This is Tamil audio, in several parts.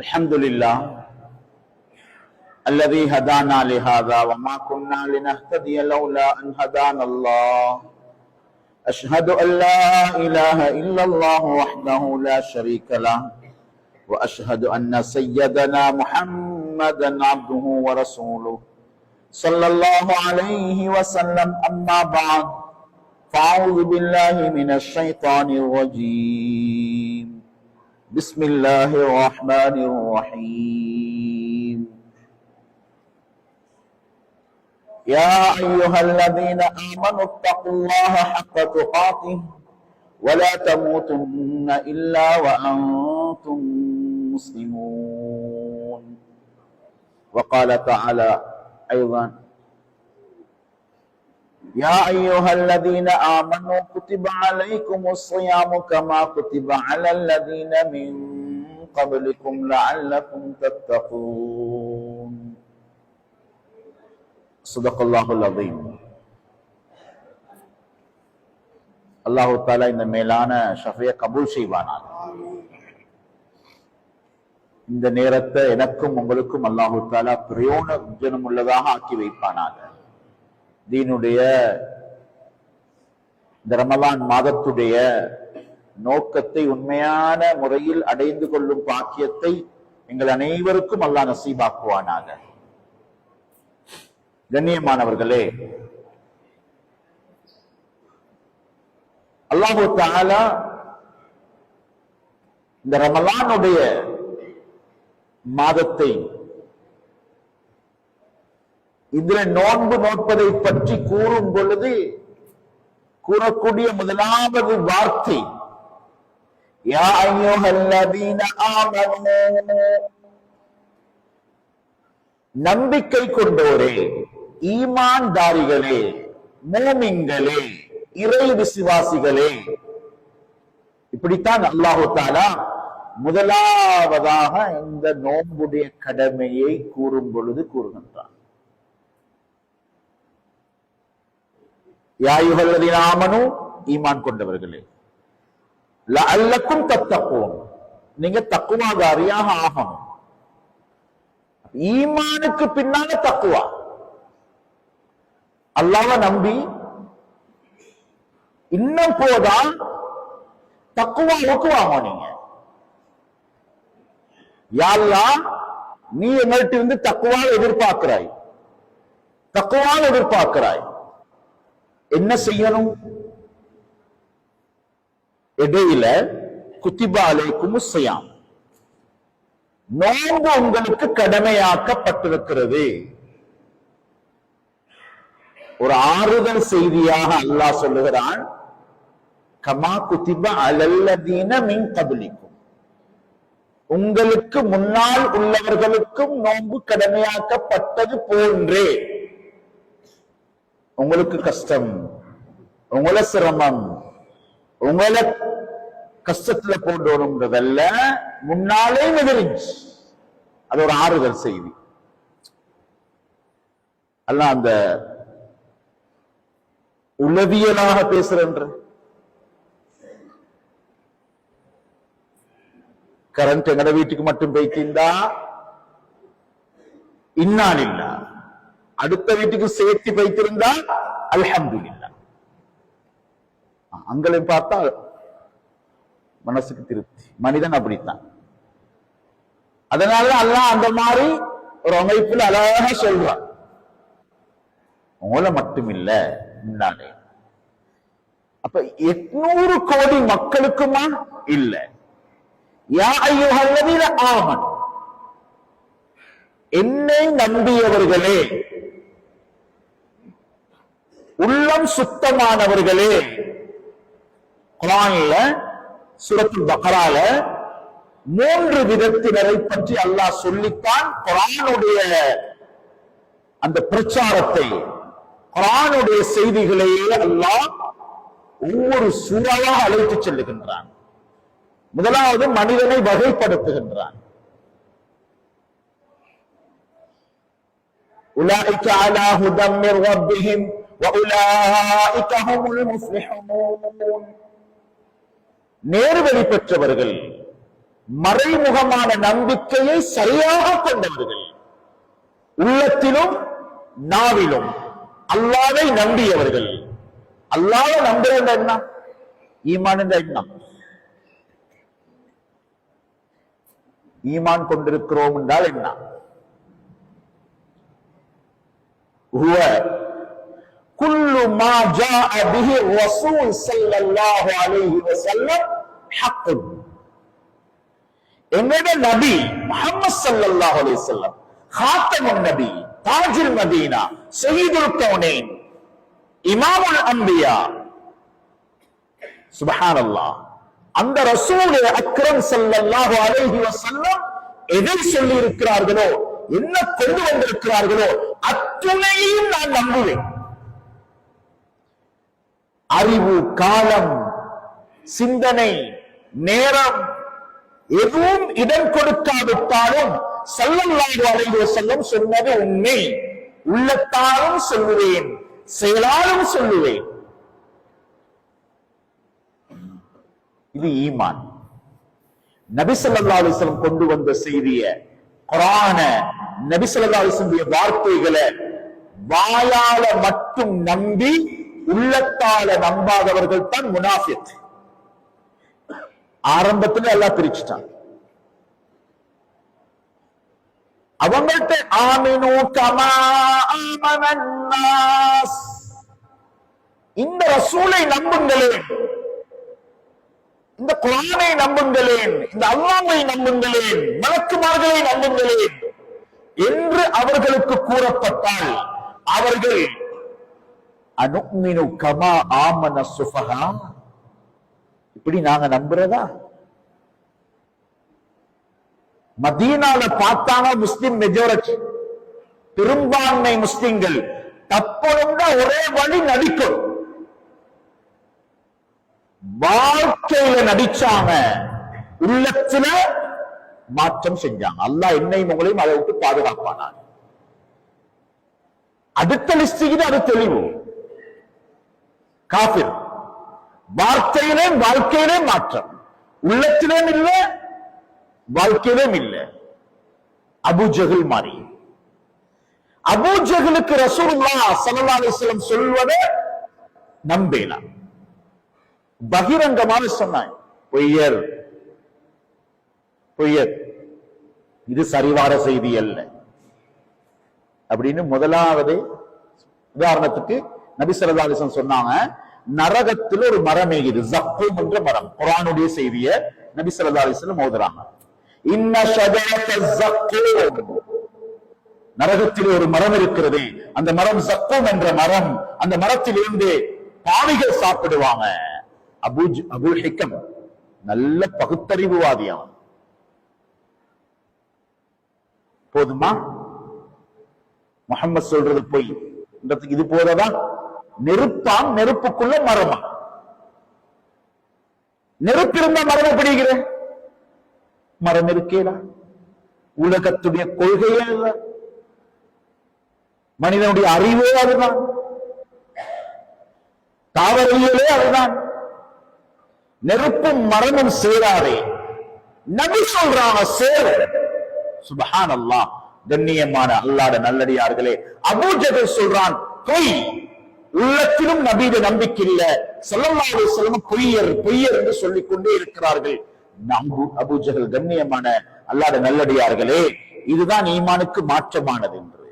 الحمد لله الذي هدانا لهذا وما كنا لنهتدي لولا أن هدانا الله أشهد أن لا إله إلا الله وحده لا شريك له وأشهد أن سيدنا محمدا عبده ورسوله صلى الله عليه وسلم. أما بعد فأعوذ بالله من الشيطان الرجيم. بسم الله الرحمن الرحيم. يا أيها الذين آمنوا اتقوا الله حق تقاته ولا تموتن إلا وأنتم مسلمون. وقال تعالى أيضا: يا أيها الذين آمنوا كتب عليكم الصيام كما كتب على الذين من قبلكم لعلكم تتقون. صدق الله العظيم. அல்லாஹு தஆலா இந்த மேலான ஷஃபியை கபூல் செய்வானாக. இந்த நேரத்தை எனக்கும் உங்களுக்கும் அல்லாஹு தஆலா பிரயோஜனம் உள்ளதாக ஆக்கி வைப்பானாக. தீனுடைய இந்த ரமலான் மாதத்துடைய நோக்கத்தை உண்மையான முறையில் அடைந்து கொள்ளும் பாக்கியத்தை எங்கள் அனைவருக்கும் அல்லாஹ் நசீபாக்குவானாக. கண்ணியமானவர்களே, அல்லாஹு தஆலா இந்த ரமலானுடைய மாதத்தை இதில் நோன்பு நோட்பதை பற்றி கூறும் பொழுது கூறக்கூடிய முதலாவது வார்த்தை யா அய்யுஹல்லதீன ஆமனூ, நம்பிக்கை கொண்டோரே, ஈமான்தாரிகளே, மூமின்களே, இறை விசுவாசிகளே. இப்படித்தான் அல்லாஹு தஆலா முதலாவதாக இந்த நோன்புடைய கடமையை கூறும் பொழுது கூறுகின்றான். யா அய்யுஹல்லதீன ஆமனூ, ஈமான் கொண்டவர்களே, லஅல்லக்கும் தத்தகூன், நீங்க தக்வாதாரியாக ஆகணும். ஈமானுக்கு பின்னால தக்வா. அல்லாஹ்வை நம்பி இன்னும் போதா தக்வாவுக்கு வாங்க. நீங்க யா அல்லாஹ், நீ எங்கள்கிட்ட இருந்து தக்வாவை எதிர்பார்க்கிறாய், தக்வாவை எதிர்பார்க்கிறாய். என்ன செய்யணும்? இடையில குத்திபா அலைக்கும் ஸியாம், நோன்பு உங்களுக்கு கடமையாக்கப்பட்டிருக்கிறது. ஒரு ஆறுதல் செய்தியாக அல்லாஹ் சொல்லுகிறான், கமா குத்திபா அலல்லதீன மின் கப்லிக்கும், உங்களுக்கு முன்னால் உள்ளவர்களுக்கும் நோன்பு கடமையாக்கப்பட்டது போன்றே. உங்களுக்கு கஷ்டம், உங்களை சிரமம், உங்களை கஷ்டத்துல போன்றதல்ல, முன்னாலே எதிரிச்சு. அது ஒரு ஆறுதல் செய்தி. அல்ல அந்த உளவியலாக பேசுறன்ற கரண்ட் எங்கட வீட்டுக்கு மட்டும் போய்த்திருந்தா இன்னாலில்லா, அடுத்த வீட்டுக்கு சேர்த்து வைத்திருந்தா அல்ஹம்துலில்லாஹ். அங்களையும் பார்த்தா மனசுக்கு திருப்தி. மனிதன் அப்படித்தான். அதனால அல்லாஹ் அந்த மாதிரி ஒரு அமைப்பில் அழகா சொல்றான், உங்களை மட்டும் இல்ல முன்னாலே. அப்ப 800 கோடி மக்களுக்குமா இல்ல. யா அய்யுஹல்லதீன ஆமனூ, என்னை நம்பியவர்களே, உள்ளம் சுத்தமானவர்களே. குர்ஆன்ல சூரத்துல் பக்ரால 3 விதத்தினரை பற்றி அல்லாஹ் சொல்லித்தான் குர்ஆனுடைய அந்த பிரச்சாரத்தை, குர்ஆனுடைய செய்திகளையே அல்லாஹ் ஒவ்வொரு சூறாவாக அழைத்து செல்லுகின்றான். முதலாவது மனிதனை வகைப்படுத்துகின்றான். உலாயிக அலா ஹுதம் மிர் ரப்பிஹிம் வ உலாயிக ஹுமுல் முஃப்லிஹூன், நேர்வழி பெற்றவர்கள், மறைமுகமான நம்பிக்கையை சரியாக கொண்டவர்கள், உள்ளத்திலும் நாவிலும் அல்லாஹ்வை நம்பியவர்கள். அல்லாஹ்வை நம்புறது என்ன? ஈமான் என்ற எண்ணம். ஈமான் கொண்டிருக்கிறோம் என்றால் என்ன? هو كل ما جاء به الرسول صلى الله عليه وسلم حق. என்னோட நபி முஹம்மது ஸல்லல்லாஹு அலைஹி வஸல்லம் காத்தமுன் நபி, தாஜுல் மதீனா, சய்யிதுல் கௌனைன், இமாமுல் அன்பியா, சுப்ஹானல்லாஹ். அந்த ரசூல் அக்ரம் ஸல்லல்லாஹு அலைஹி வஸல்லம் எதை சொல்லி இருக்கிறார்களோ, என்ன கொண்டு வந்திருக்கிறார்களோ அத்துணையும் நான் நம்புவேன். அறிவு, காலம், சிந்தனை, நேரம் எதுவும் இடம் கொடுக்காவிட்டாலும் ஸல்லல்லாஹு அலைஹி வஸல்லம் சொன்னது உண்மை. உள்ளத்தாலும் சொல்லுவேன், செயலாலும் சொல்லுவேன். இது ஈமான். நபி ஸல்லல்லாஹு அலைஹி வஸல்லம் கொண்டு வந்த செய்திய, குர்ஆன, நபி ஸல்லல்லாஹு அலைஹி வஸல்லம் வார்த்தைகளை வாயால மட்டும் நம்பி உள்ளத்தால நம்பாதவர்கள் தான் முனாஃபிக். ஆரம்பத்துல எல்லாம் பிரிச்சுட்டான். அவங்கள்ட்ட ஆமினு கமா ஆமனன் நாஸ், இந்த ரசூலை நம்புங்களேன், இந்த குர்ஆனை நம்புங்களேன், இந்த அல்லாஹ்வை நம்புங்களேன், மலக்குமார்களை நம்புங்களேன் என்று அவர்களுக்கு கூறப்பட்டால் அவர்கள் அனுமினு கமா ஆமன சுஃபஹா, இப்படி நாங்க நம்புறதா? மதீனால பார்த்தாங்க முஸ்லிம் மெஜாரிட்டி, பெரும்பான்மை முஸ்லிம்கள் தப்பணும்னா ஒரே வழி நடிக்கும். வாழ்க்கையில நடிச்சாங்க, உள்ளத்துல மாற்றம் செஞ்சாங்க. அல்லாஹ் என்னையும் உங்களையும் அதை விட்டு பாதுகாப்பானாங்க. அடுத்த லிஸ்டிக்கு அது தெளிவு. காஃபிர் வார்த்தையிலே வாழ்க்கையிலே மாற்றம், உள்ளத்திலும் இல்ல, வாழ்க்கையிலும் இல்ல. அபூ ஜஹல் மாறி. அபூ ஜஹலுக்கு ரசூலுல்லாஹ் ஸல்லல்லாஹு அலைஹி வஸல்லம் சொல்வதை நம்பேனா, பகிரங்கமாக சொன்னாங்க, பொய்யர் பொய்யர், இது சரிவார செய்தி அல்ல அப்படின்னு. முதலாவது உதாரணத்துக்கு நபி ஸல்லல்லாஹு அலைஹி வஸல்லம் சொன்னாங்க, நரகத்தில் ஒரு மரம் ஏகுது, ஜக்கூம் என்ற மரம். குர்ஆனுடைய செய்திய நபி ஸல்லல்லாஹு அலைஹி வஸல்லம் ஓதுறாங்க. இன்ன ஷஜரத ஜக்கூம், நரகத்தில் ஒரு மரம் இருக்கிறது, அந்த மரம் ஜக்கூம் என்ற மரம். அந்த மரத்திலிருந்து பாவிகள் சாப்பிடுவாங்க. அபூல் ஹிக்கம் நல்ல பகுத்தறிவுவாதியான். போதுமா? முஹம்மது சொல்றது பொய், இது போதா? நெருப்பாம், நெருப்புக்குள்ள மரமா? நெருப்பு இருந்த மரம் எப்படிங்கிற மரம் இருக்கேடா? உலகத்துடைய கொள்கையே அதுதான், மனிதனுடைய அறிவே அதுதான், தாவரவியலே அதுதான். நெருப்பும் மரமும் சேராதே. நபி சொல்றாங்க சேரு. சுப்ஹானல்லாஹ். கண்ணியமான அல்லாஹ்வுடைய நல்லடியார்களே, அபூ ஜஹல் சொல்றான் பொய். உள்ளத்திலும் நபியுடைய நம்பிக்கை இல்ல. ஸல்லல்லாஹு அலைஹி வஸல்லம் பொய்யர் பொய்யர் என்று சொல்லிக் கொண்டே இருக்கிறார்கள். அபூ ஜஹல் கண்ணியமான அல்லாஹ்வுடைய நல்லடியார்களே, இதுதான் ஈமானுக்கு மாற்றமானது என்று.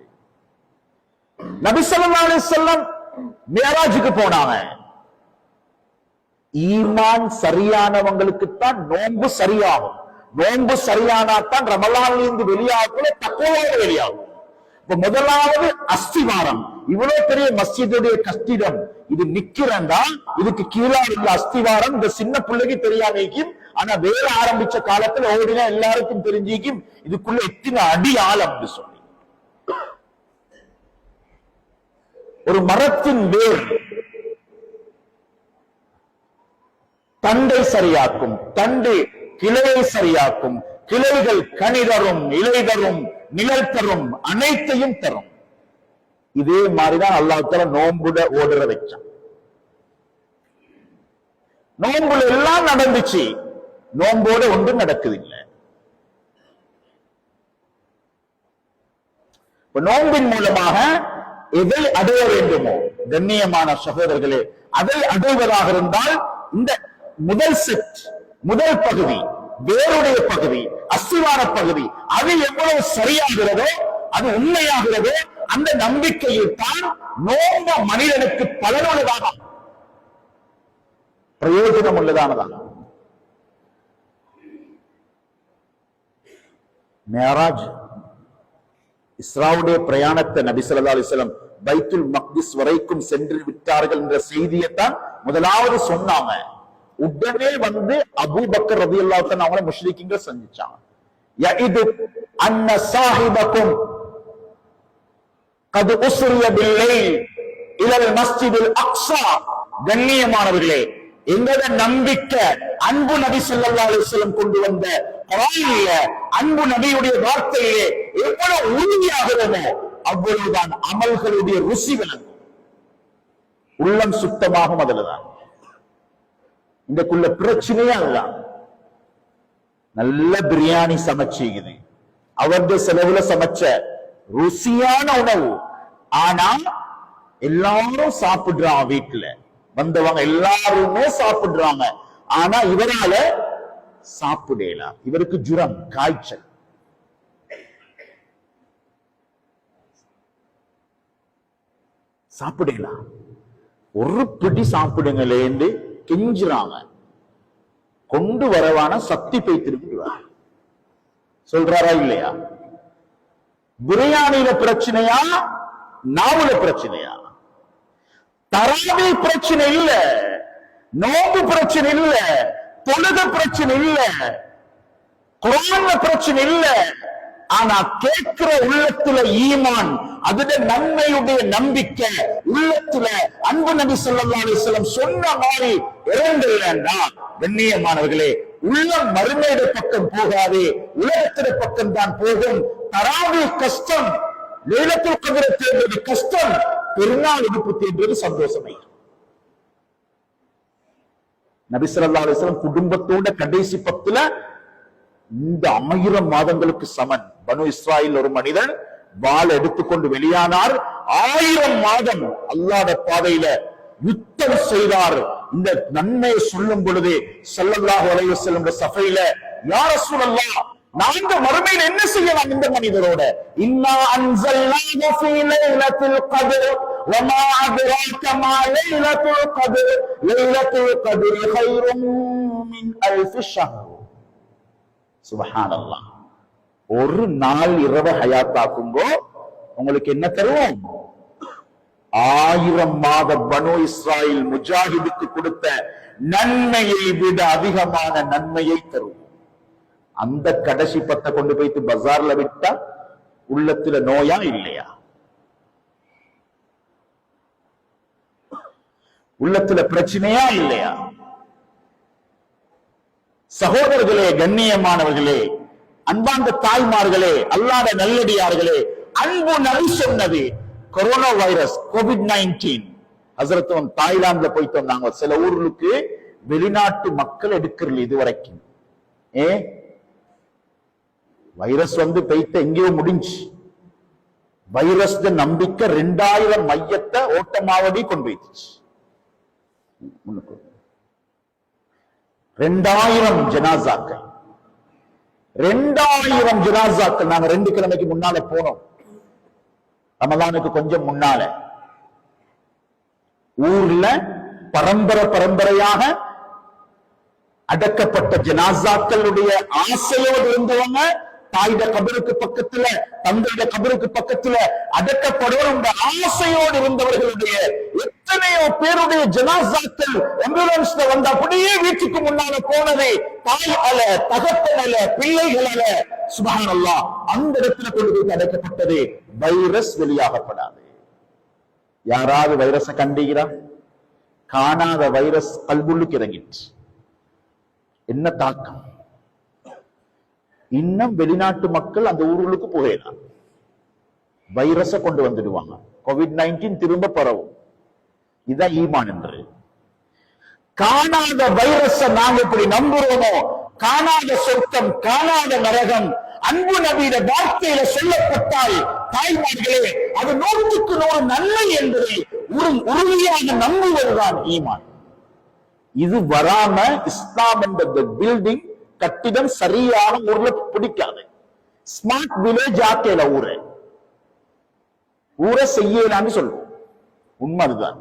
நபி ஸல்லல்லாஹு அலைஹி வஸல்லம் மியராஜுக்கு போனாங்க. ஈமான் சரியானவங்களுக்குத்தான் நோன்பு சரியாகும். நோன்பு சரியானாத்தான் ரமலான்ல இருந்து வெளியாகல தக்குவாக வெளியாகும். இப்ப முதலாவது அஸ்திவாரம். இவ்வளவு பெரிய மஸ்ஜிதுடைய கட்டிடம் இது நிக்கிறண்டா, இதுக்கு கீழே உள்ள அஸ்திவாரம் இந்த சின்ன பிள்ளைக்கு தெரியாமைக்கும், ஆனா வேலை ஆரம்பிச்ச காலத்துல ஓடினா எல்லாருக்கும் தெரிஞ்சிக்கும் இதுக்குள்ள எத்தனை அடி ஆழம் சொல்லி. ஒரு மரத்தின் வேர் தண்டை சரியாக்கும், தண்டு கிளையை சரியாக்கும், கிளைகள் கனி தரும், இலை தரும், நிழல் தரும், அனைத்தையும் தரும். இதே மாதிரிதான் அல்லாஹ் தஆலா நோன்புட ஓடுற வச்சான். நோன்புல எல்லாம் நடந்துச்சு, நோம்போட ஒன்றும் நடக்குது இல்லை. நோன்பின் மூலமாக எதை அடைய வேண்டுமோ கண்ணியமான சகோதரர்களே, அதை அடைவதாக இருந்தால் இந்த முதல் செட், முதல் பகுதி, வேருடைய பகுதி, அஸ்திவார பகுதி, அது எவ்வளவு சரியாகிறதோ, அது உண்மையாகிறதோ, அந்த நம்பிக்கையில் தான் நோம்ப மனிதனுக்கு பலனுள்ளதாக, பிரயோஜனம் உள்ளதானதான். மேராஜ், இஸ்ராவுடைய பிரயாணத்தை நபி ஸல்லல்லாஹு அலைஹி வஸல்லம் பைத்துல் மக்திஸ் வரைக்கும் சென்று விட்டார்கள் என்ற செய்தியைத்தான் முதலாவது சொன்னாங்க. உடனே வந்து அபூபக்கர் ரலியல்லாஹு அன்ஹு அவங்கள முஷ்ரிக்கீன்கள் செஞ்சாங்க. யஇது அன்ன சாஹிபக்கும் கத் உஸ்ரிய பில்லைல் இலல் மஸ்ஜிதில் அக்ஸா. கண்ணியமானவர்களே, எங்களோட நம்பிக்கை அன்பு நபி ஸல்லல்லாஹு அலைஹி வஸல்லம் கொண்டு வந்த குர்ஆனில அன்பு நபியுடைய வார்த்தையிலே எவ்வளவு உறுதியாகிறதோ அவ்வளவுதான் அமல்களுடைய ருசி விளங்கும், உள்ளம் சுத்தமாகும். அதுலதான் இந்தக்குள்ள பிரச்சனையே அதுதான். நல்ல பிரியாணி சமைச்சுக்குது, அவருடைய செலவுல சமைச்ச ருசியான உணவு, ஆனா எல்லாரும் சாப்பிடுறாங்க, வீட்டுல வந்தவங்க எல்லாருமே சாப்பிடுறாங்க, ஆனா இவரால சாப்பிடலாம், இவருக்கு ஜுரம், காய்ச்சல். சாப்பிடலாம், ஒரு பிடி சாப்பிடுங்களேன்னு கெஞ்சுறாங்க. கொண்டு வரவான சக்தி பெய்திருக்கிறார். சொல்றாரா இல்லையா? பிரியாணியில பிரச்சனையா, நாவுல பிரச்சனையா? தராவி பிரச்சனை இல்ல, நோம்பு பிரச்சனை இல்ல, தொழுக பிரச்சனை இல்ல, குர்ஆன்ல பிரச்சனை இல்ல, ஆனா கேட்கிற உள்ளத்துல ஈமான், அதுட நன்மையுடைய நம்பிக்கை உள்ளத்துல அன்பு நபி ஸல்லல்லாஹு அலைஹி வஸல்லம் சொன்ன மாதிரி இறங்கலன்னா, கண்ணியமானவர்களே, உள்ளம் மறுமையிட பக்கம் போகாதே, உலகத்திட பக்கம் தான் போகும். தராவி கஷ்டம், லைலத்துல் கத்ர் தேடுவது கஷ்டம், பெருநாள் விடுப்பு தேடுவது சந்தோஷமை. நபி ஸல்லல்லாஹு அலைஹி வஸல்லம் குடும்பத்தோட கடைசி பத்துல இந்த 1000 மாதங்களுக்கு சமன். பனு இஸ்ராயில் ஒரு மனிதன் வாள் எடுத்துக்கொண்டு வெளியானார், 1000 மாதம் அல்லாஹ்வுடைய பாதையில யுத்தம் செய்தார். இந்த நன்மையை சொல்லும் பொழுது ஸல்லல்லாஹு அலைஹி வஸல்லம் சஃபையில, யா ரசூலல்லாஹ், நாங்க மறுமையில் என்ன செய்யலாம் இந்த மனிதரோட? இன்னா அன்ஸல்னாஹு ஃபீ லைலத்துல் கத்ர் வமா அத்ராக மா லைலத்துல் கத்ர் லைலத்துல் கத்ர் கைரும் மின் அல்ஃப் ஷஹர். சுப்ஹானல்லாஹ். ஒரு நாள் இரவு ஹயாத்தாக்கும்போ உங்களுக்கு என்ன தருவோம்? 1000 மாத பனு இஸ்ராயில் முஜாஹிதுக்கு கொடுத்த நன்மையை விட அதிகமான நன்மையை தருவோம். அந்த கடைசி பத்தை கொண்டு போய்த்து பஜார்ல விட்டா உள்ளத்துல நோயா இல்லையா? உள்ளத்துல பிரச்சனையா இல்லையா? சகோதரர்களே, கண்ணியமானவர்களே, அன்பார்ந்த தாய்மார்களே, அல்லாஹ்வுடைய நல்லடியார்களே, அன்பு நபி சொன்னது கொரோனா வைரஸ் கோவிட்-19. ஹஸரத்தும் தாய்லாந்துல போயிட்டோம் நாங்க. சில ஊர்களுக்கு வெளிநாட்டு மக்கள் எடுக்கிறல இதுவரைக்கும். வைரஸ் வந்து பெய்த எங்கேயோ முடிஞ்சு. வைரஸ் நம்பிக்கை 2000 மையத்தை ஓட்டமாவடி கொண்டு போயிடுச்சு. 2000 ஜனாசாக்கள், 2000 ஜனாசாக்கள். நாங்க 2 கிழமைக்கு முன்னால போனோம், ரமலானுக்கு கொஞ்சம் முன்னால. ஊர்ல பரம்பரையாக அடக்கப்பட்ட ஜனாசாக்களுடைய ஆசையோடு இருந்தவங்க தாயிட கபருக்கு பக்கத்துல, தந்தையிட கபருக்கு பக்கத்துல அடக்கப்படுவோம் ஆசையோடு இருந்தவர்களுடைய எத்தனையோ பேருடைய ஜனாசாக்கள் ஆம்புலன்ஸ்ல வந்து அப்படியே வீட்டுக்கு முன்னால போனது. தாய் அல்ல, தகப்பன் அல்ல, பிள்ளைகள் அல்ல. சுப்ஹானல்லாஹ். அந்த இடத்துல கொண்டு போய் அடக்கப்பட்டது. வைரஸ் வெளியாகப்படாது. யாராவது வைரஸ கண்டீங்களா? காணாத வைரஸ் கல்புள்ளுக்கு இறங்கிட்டு என்ன தாக்கம்? இன்னும் வெளிநாட்டு மக்கள் அந்த ஊர்களுக்கு போகலாம், வைரஸ கொண்டு வந்துடுவாங்க. கோவிட்-19 திரும்ப பரவும். இதான் ஈமான் என்று. காணாத வைரஸ நாங்க இப்படி நம்புறோமோ, காணாத சொர்க்கம், காணாத நரகம், அன்பு நபியிட வார்த்தையில சொல்லப்பட்டால் தாய்மார்களே அது 100க்கு 100 நன்மை என்பதை உறுதியாக நம்புவதுதான் ஈமான். இது வராம இஸ்லாம் என்ற பில்டிங் கட்டிடம் சரியான ஊர்ல பிடிக்காது. ஸ்மார்ட் வில்லேஜ் ஆக்கேல ஊரை செய்யலான்னு சொல்லுவோம். உண்மை அதுதான்.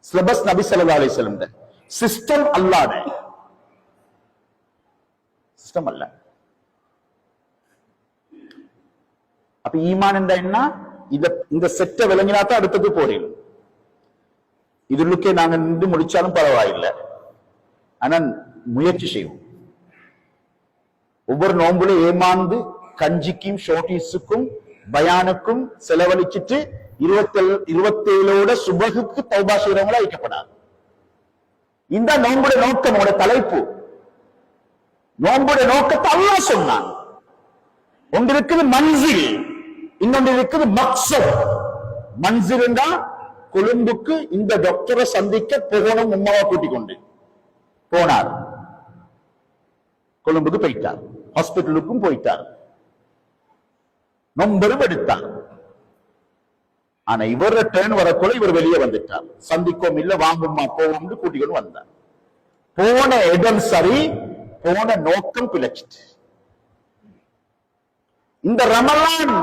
சிலபஸ் நபி ஸல்லல்லாஹு அலைஹி வஸல்லம் சிஸ்டம் அல்லாத சிஸ்டம் அல்ல. அப்ப ஈமான் என்ற என்ன? இந்த செட்டை விளங்கினாத்தான் அடுத்தது போறீங்க. இதுலுக்கே நாங்க நின்று முடிச்சாலும் பரவாயில்லை, ஆனா முயற்சி செய்வோம். ஒவ்வொரு நோம்புல ஏமாந்து கஞ்சிக்கும் ஷோட்டீஸுக்கும் பயானுக்கும் செலவழிச்சிட்டு 27 சுபகுக்கு தௌபா செய்யறவங்களா வைக்கப்படாது. இந்த நோம்புடைய நோக்கம், தலைப்பு நோம்புடைய நோக்கத்தை அல்லாஹ் சொன்னான். ஒன்று இருக்குது மன்சில், இன்னொன்று இருக்குது மக்சத். மன்சில் என்றா கொழும்புக்கு இந்த டாக்டரை சந்திக்க போகணும். உம்மாவை கூட்டிக் கொண்டு போனார், கொழும்புக்கு போயிட்டார், ஹாஸ்பிட்டலுக்கும் போயிட்டார், நொம்பரும் எடுத்தார். ஆனா இவர டேர்ன் வரக்குள்ள இவர் வெளியே வந்துட்டார். சந்திக்கும் இல்ல, வாங்குமா போவோம் கூட்டிக்கொண்டு வந்தார். போன இடம் சரி, போன நோக்கம் பிழைச்சிட்டு. இந்த ரமலான்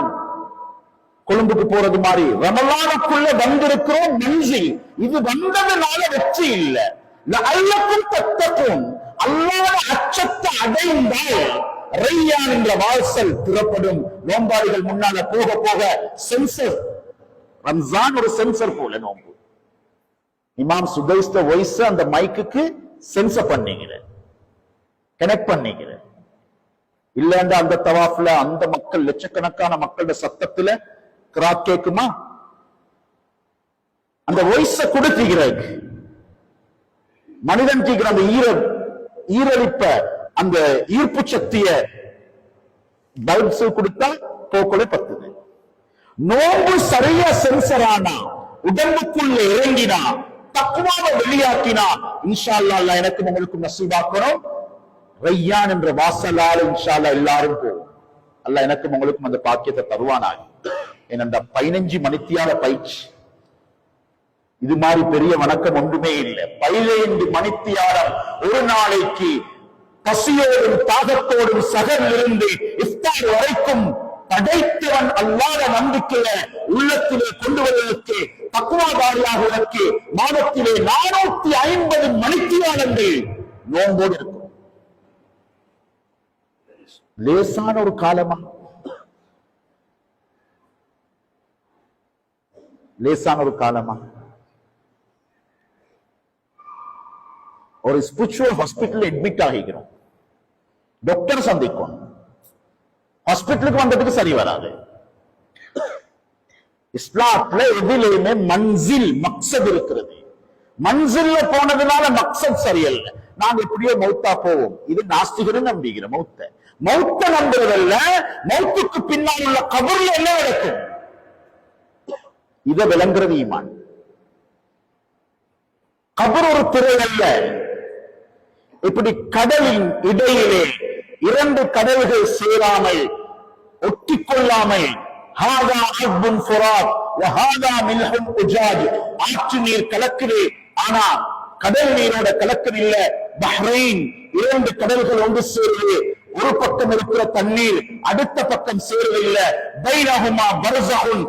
கொழும்புக்கு போறது மாதிரி ரமலானுக்குள்ள வந்திருக்கிறோம். மன்சில் இது வந்ததுனால வெற்றி இல்ல. அல்லக்கும் தத்தக்கும் அல்லாஹ் அச்சத்தை அடைந்தால் ரையான் என்ற வாசல் திறப்படும். நோம்பாளிகள் முன்னால போக போக சென்சர், ரம்ஜான் ஒரு சென்சர் போல நோம்பு. இமாம் சுகைஸ்ட வாய்ஸ் அந்த மைக்குக்கு சென்சர் பண்ணிக்கிற, கனெக்ட் பண்ணிக்கிற. இல்லைன்னா அந்த தவாஃப்ல அந்த மக்கள் லட்சக்கணக்கான மக்களோட சத்தத்துல கிராக் கேக்குமா? அந்த வாய்ஸ கொடுத்துக்கிறது மனிதன் கேட்கிற அந்த ஈரழிப்ப, அந்த ஈர்ப்பு சக்திய பல்ப்ஸ் கொடுத்தா போக்குள்ள பத்துது. நோம்பு சரியா சென்சர் ஆனா, உடம்புக்குள்ள இறங்கினா, தக்குவாவை வெளியாக்கினா, இன்ஷா அல்லாஹ் எனக்கும் உங்களுக்கும் நசீபாக்கணும். ரையான் என்ற வாசலால் இன்ஷா அல்லாஹ் எல்லாரும் போவோம். அல்லாஹ் எனக்கும் உங்களுக்கும் அந்த பாக்கியத்தை தருவானாக. ஏனென்ற 15 மணித்தியால பயிற்சி, இது மாதிரி பெரிய வணக்கம் ஒன்றுமே இல்லை. 15 மணித்தியாலம் ஒரு நாளைக்கு பசியோடும் தாகத்தோடும் சகரில் இருந்து இஃப்தார் வரைக்கும் படைத்தவன் அல்லாத நம்பிக்கைய உள்ளத்திலே கொண்டு வருவதற்கு, தக்குவாதாரியாகுவதற்கு மாதத்திலே 450 மணித்தியாலங்கள் நோம்போடு இருக்கும். லேசான ஒரு காலமா? லேசான ஒரு காலமா? ஒரு ஸ்பிரிச்சுவல் ஹாஸ்பிட்டல் அட்மிட் ஆகிக்கிறோம், டாக்டர் சந்திக்கும், ஹாஸ்பிட்டலுக்கு வந்ததுக்கு சரி வராது. இஸ்லாத்துல எதிலையுமே மன்சில் மக்சத் இருக்கிறது. மன்சில்ல போனதுனால மக்சத் சரியல்ல. நாங்க எப்படியோ மௌத்தா போவோம், இது நாஸ்திகரும் நம்பிக்கிற மௌத்த நம்புறதல்ல. மௌத்துக்கு பின்னால் உள்ள கபர்ல என்ன நடக்கும் இதை விளங்குறது ஈமான். கபர் ஒரு திரை அல்ல. இப்படி கடலின் இடையிலே 2 கடல்கள் சேராமல், ஒட்டிக்கொள்ளாமல், ஆற்று நீர் கலக்குது, ஆனா கடல் நீரோட கலக்குது இல்ல. பஹ்ரைன் 2 கடல்கள் ஒன்று சேருது. ஒரு பக்கம் இருக்கிற தண்ணீர் அடுத்த பக்கம் சேருவதில்லை. பைனஹுமா பர்ஸஹுன்,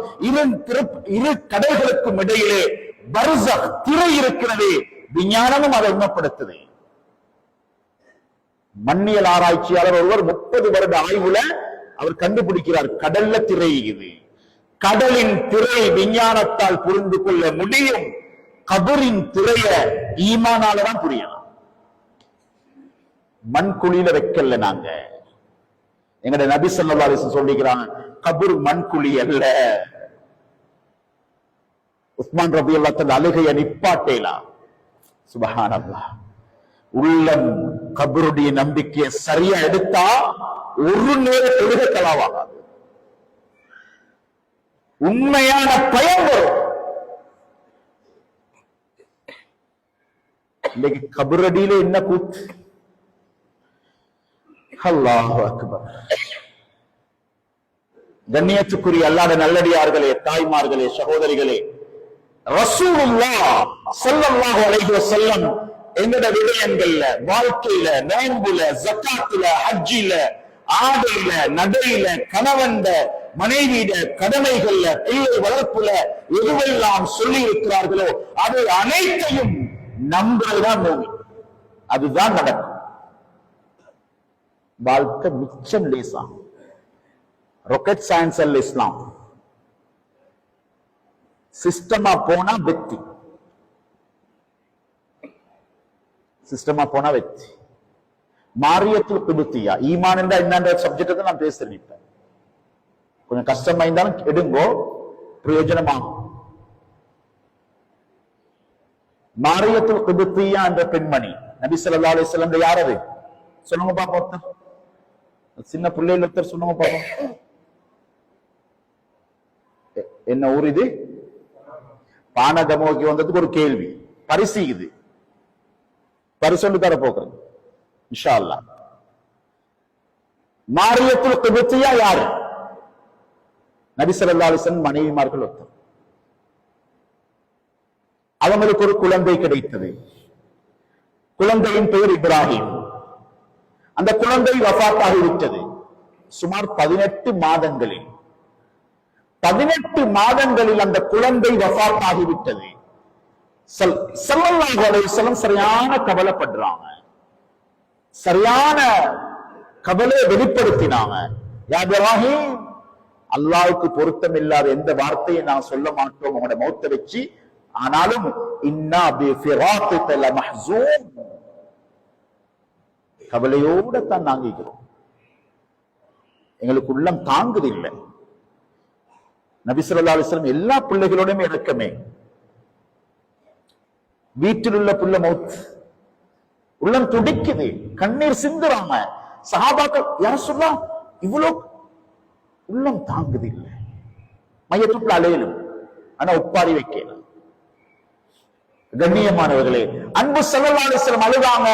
இரு கடல்களுக்கும் இடையிலே பர்ஸஹ் திரை இருக்கிறது. விஞ்ஞானமும் அதை உணப்படுத்துது. மண்ணியல் ஆராய்ச்சியாளர் ஒருவர் 30 வருட ஆய்வுல அவர் கண்டுபிடிக்கிறார், கடல்ல திரை இது. கடலின் திரை விஞ்ஞானத்தால் புரிந்து கொள்ள முடியும், கபரின் திரைய ஈமானாலதான் புரியலாம். மண் குழியில வைக்கல. நாங்க எங்கட நபி ஸல்லல்லாஹு அலைஹி வஸல்லம் சொல்லிக்கிறாங்க, கபர் மண் குழி அல்ல. உஸ்மான் ரலியல்லாஹு தஆலா அழுகைய நிப்பாட்டேலாம். சுப்ஹானல்லாஹ். உள்ளம் கபருடைய நம்பிக்கையை சரியா எடுத்தா ஒரு நேர தொழுக கலாவாகாது. உண்மையான பயம் வரும். இன்னைக்கு கபரடியில என்ன கூத்து! அல்லாஹு அக்பர். கண்ணியத்துக்குரிய அல்லாஹ்வுடைய நல்லடியார்களே, தாய்மார்களே, சகோதரிகளே, ரசூலுல்லாஹ் ஸல்லல்லாஹு அலைஹி வஸல்லம் எங்கட விடயங்கள்ல, வாழ்க்கையில, நோன்புல, ஜக்காத்துல, ஹஜ்ஜில, ஆடையில, நடையில, கணவன்ட மனைவியிட கடமைகள்ல, பிள்ளை வளர்ப்புல எதுவெல்லாம் சொல்லி இருக்கிறார்களோ அது அனைத்தையும் நம்புறதுதான் மூமின். அதுதான் நடக்கும். வாழ்க்கை மிச்சம் லேசா. ராக்கெட் சயின்ஸ் அல்ல இஸ்லாம். சிஸ்டமா போனா வெற்றி. சிஸ்டமா போனா வெற்றி. மாரியத்துல் குபுத்தியா ஈமான் என்றா என்னன்ற சப்ஜெக்ட் நான் பேசுறேன். இப்ப கொஞ்சம் கஷ்டமா இருந்தாலும் எடுங்கோ, பிரயோஜனமாகும். மாரியத்துல் குபுத்தியா என்ற பெண்மணி நபி ஸல்லல்லாஹு அலைஹி வஸல்லம் யார் அது சொல்லுங்க பாப்போம். சின்ன பிள்ளைகள் ஒருத்தர் சொல்லுங்க பாப்போம். என்ன ஊர் இது? பானகமோக்கு வந்ததுக்கு ஒரு கேள்வி, பரிசு இது. பரிசு தர போகிறது இன்ஷா அல்லாஹ். மாரியத்துல் குபுத்தியா யாரு? நபி ஸல்லல்லாஹு அலைஹி வஸல்லம் மனைவிமார்கள் ஒருத்தர். அவங்களுக்கு ஒரு குழந்தை கிடைத்தது. குழந்தையின் பெயர் இப்ராஹிம். அந்த குழந்தை வஃபாத்தாகிவிட்டது. சுமார் 18 மாதங்களில் 18 மாதங்களில் அந்த குழந்தை வஃபாத்தாகிவிட்டது. ஸல்லல்லாஹு அலைஹி வஸல்லம் சரியான கவலைப்படுறாங்க. சரியான கவலையை வெளிப்படுத்தினாங்க. யா இப்ராஹிம், அல்லாஹ்வுக்கு பொருத்தம் இல்லாத எந்த வார்த்தையை நான் சொல்ல மாட்டோம் உங்களோட மௌத்தை வச்சு. ஆனாலும் இன்னா பி ஃபிராத்திக லமஹ்ஸூன், கவலையோட தான் நாங்க இருக்கிறோம். எங்களுக்கு உள்ளம் தாங்குது இல்லை. நபி ஸல்லல்லாஹு அலைஹி வஸல்லம் எல்லா பிள்ளைகளோடையும் இறக்கமே. வீட்டில் உள்ள புள்ள மௌத், உள்ளம் துடிக்குது, கண்ணீர் சிந்துறாங்க. சஹாபாக்கள் யார் சொல்லா இவ்வளவு உள்ளம் தாங்குது இல்லை. மையத்துக்குள்ள அலையலும், ஆனா ஒப்பாரி வைக்கல. கண்ணியமானவர்களே, அன்பு ஸல்லல்லாஹு அலைஹி வஸல்லம் அழுதாங்க.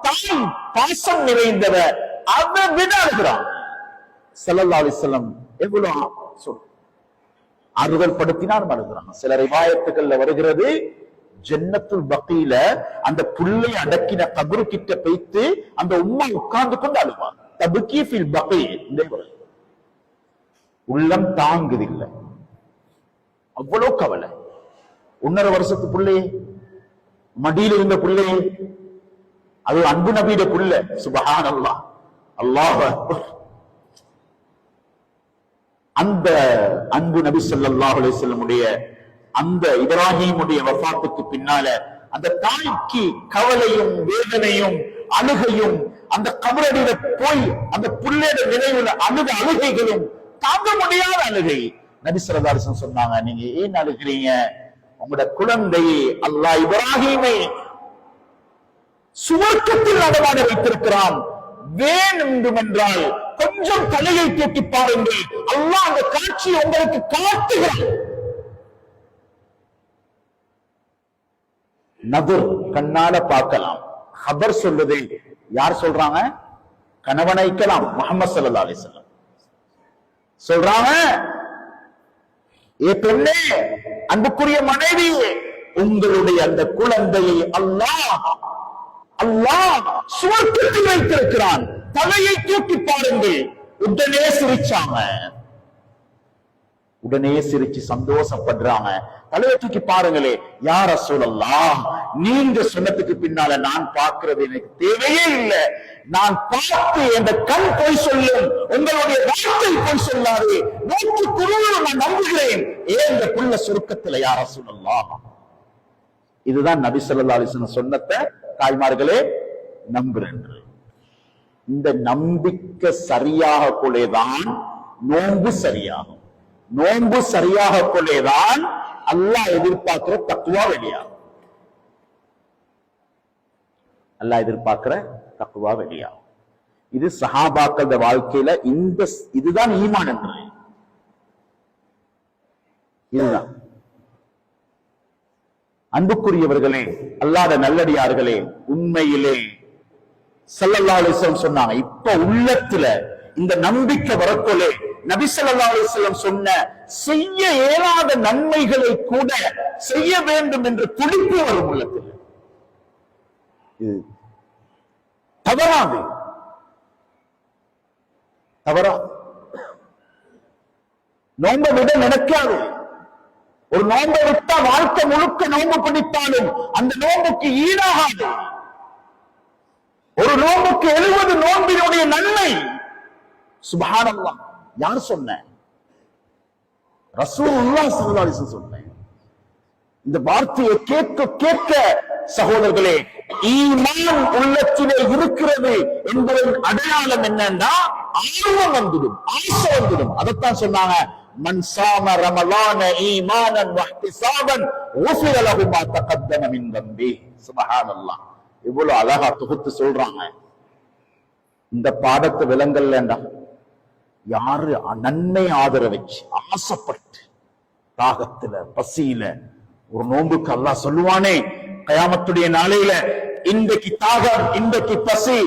தாய் பாசம் நிறைந்தவர், அதை விட அழுகிறாங்க. ஸல்லல்லாஹு அலைஹி வஸல்லம் எவ்வளவு ஆறுதல் படுத்தினார் அழுகிறாங்க. சில ரிவாயத்துகள்ல வருகிறது, ஜன்னத்துல் பக்கீல அந்த புல்லை அடக்கின கபரு கிட்ட வைத்து அந்த உம்மா உட்கார்ந்து கொண்டு அழுவாங்க. தபுகி ஃபில் பக்கீ. உள்ளம் தாங்குதில்லை, அவ்வளவு கவலை. 1.5 வருஷத்து புள்ளையே, மடியில் இருந்த புள்ளையே, அது அன்பு நபியிட புள்ள. சுப்ஹானல்லாஹ், அல்லாஹ் அக்பர். அந்த அன்பு நபி ஸல்லல்லாஹு அலைஹி வஸல்லம் உடைய அந்த இப்ராஹிமுடைய வஃபாத்துக்கு பின்னால அந்த தாய்க்கு கவலையும் வேதனையும் அழுகையும், அந்த கபரடியில போய் அந்த புள்ளையோட நினைவுல அழுகைகளும் தாங்க முடியாத அழுகை. நபி ஸல்லல்லாஹு அலைஹி வஸல்லம் சொன்னாங்க, நீங்க ஏன் அழுகிறீங்க? உங்களோட குழந்தை அல்லாஹ் இப்ராஹிமை சுவர்க்கத்தில் நடமாட வைத்திருக்கிறான். வேண்டுமென்றால் கொஞ்சம் தலையை தூக்கி பாருங்கள், அல்லாஹ் அந்த காட்சியை உங்களுக்கு காட்டுகிறான். நபர் கண்ணால பார்க்கலாம். ஹபர் சொல்லுது, யார் சொல்றாங்க? கணவனைக்கலாம் முஹம்மது ஸல்லல்லாஹு அலைஹி வஸல்லம் சொல்றாங்க, ஏ பெண்ணே, அன்புக்குரிய மனைவி, உங்களுடைய அந்த குழந்தையை அல்லாஹ் சுவர்க்கத்தில் வைத்திருக்கிறான். தலையை தூக்கி பாருங்கள். உடனே சிரிச்சாங்க, உடனே சிரிச்சு சந்தோஷப்படுறாங்க. தலையை தூக்கி பாருங்களே. யா ரசூலல்லாஹ், நீங்க சொன்னதுக்கு பின்னால நான் பார்க்கிறது எனக்கு தேவையே இல்லை. நான் பார்த்து என்ற கண் போய் சொல்லும், உங்களுடைய வார்த்தை போய் சொல்லாது. 100% நான் நம்புகிறேன். ஏன் இந்த புள்ள சுருக்கத்துல யா ரசூலல்லாஹ். இதுதான் நபி ஸல்லல்லாஹு அலைஹி வஸல்லம் சொன்னத தாய்மார்களே நம்புறேன். இந்த நம்பிக்கை சரியாக கொள்ளேதான் நோன்பு சரியாகும். நோன்பு சரியாக கொள்ளேதான் அல்லாஹ் எதிர்பார்க்கிற தக்வா வெளியாகும். அல்லாஹ் எதிர்பார்க்கிற தக்வா வெளியாகும். இது சஹாபாக்களோட வாழ்க்கையில இதுதான் ஈமான் என்று. இதுதான் அன்புக்குரியவர்களே, அல்லாஹ்வுடைய நல்லடியார்களே, உண்மையிலே ஸல்லல்லாஹு அலைஹி வஸல்லம் சொன்னாங்க, இப்ப உள்ளத்துல இந்த நம்பிக்கை வரக்கொள்ளே நபி ஸல்லல்லாஹு அலைஹி வஸல்லம் சொன்ன செய்ய இயலாத நன்மைகளை கூட செய்ய வேண்டும் என்ற துடிப்பு வரும் உள்ளத்தில். இது தவறாது, தவறாது. நோன்பை விட நினைக்காது. ஒரு நோன்பை விட்டா வாழ்க்கை முழுக்க நோன்பு பிடித்தாலும் அந்த நோன்புக்கு ஈடாகாது. ஒரு நோன்புக்கு 70 நோன்பினுடைய நன்மை. சுப்ஹானல்லாஹ். யார் சொன்ன? ரசூலுல்லாஹ் ஸல்லல்லாஹு அலைஹி வஸல்லம் சொன்ன இந்த வார்த்தையை கேட்க கேட்க சகோதரர்களே, ஈமான் உள்ளத்திலே இருக்கிறது என்பதன் அடையாளம் என்னன்னா ஆர்வம் வந்துடும், ஆசை வந்துடும். அதைத்தான் சொன்னாங்க, மன் சாம ரமலான ஈமானன் வஹ்திசாபன் குஃபிர லஹு மா தகத்தம மின் தம்பி. சுப்ஹானல்லாஹ். இவ்வளவு அழகா தொகுத்து சொல்றாங்க. இந்த பாடத்தை விளங்கல்லண்டா யாரு நன்மை ஆதரவச்சு ஆசைப்பட்டு தாகத்துல பசியில ஒரு நோன்புக்கு அல்லாஹ் சொல்லுவானே கயாமத்துடைய நாளையில, இன்றைக்கு தாகம், இன்றைக்கு பசி,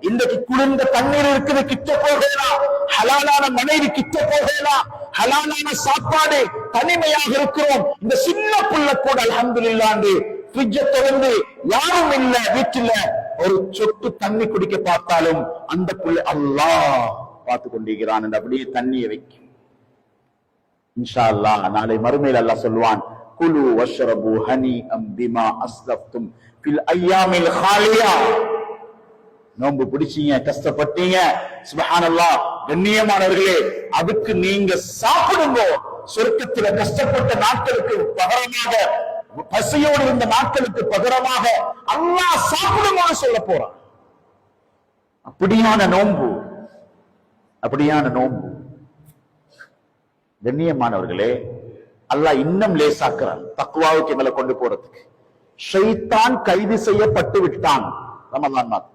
இன்றைக்கு குளிர்ந்த தண்ணீர் இருக்குது, கிட்ட போகலாம், ஹலாலான மனைவி கிட்ட போகலாம், ஹலாலான சாப்பாடு, தனிமையாக இருக்கிறோம். இந்த சின்ன புள்ள கூட அல்ஹம்துலில்லாஹ் ஃப்ரிட்ஜை திறந்து யாரும் இல்ல வீட்டுல ஒரு சொட்டு தண்ணி குடிக்க பார்த்தாலும் அந்த புள்ள அல்லாஹ் பார்த்து கொண்டிருக்கிறான் என்று அப்படியே தண்ணியை வைக்கும். இன்ஷா அல்லாஹ் நாளை மறுமையில் அல்லாஹ் சொல்வான், குலு வஷ்ரபு ஹனீஅம் பிமா அஸ்லஃப்தும் ஃபில் அய்யாமில் ஹாலியா. நோன்பு பிடிச்சீங்க, கஷ்டப்பட்டீங்க, சுப்ஹானல்லாஹ். கண்ணியமானவர்களே, அதுக்கு நீங்க சாப்பிடுங்க. சொர்க்கத்துல கஷ்டப்பட்ட நாட்களுக்கு பகரமாக, பசியோடு இருந்த நாட்களுக்கு பகரமாக அல்லாஹ் சாப்பிடுமாறு சொல்ல போறான். அப்படியான நோன்பு, அப்படியான நோன்பு. கண்ணியமானவர்களே, அல்லாஹ் இன்னும் லேசாக்குறான் தக்வாவுக்கு எங்களை கொண்டு போறதுக்கு. ஷைத்தான் கைது செய்யப்பட்டு விட்டான் ரமலான் மாதம்.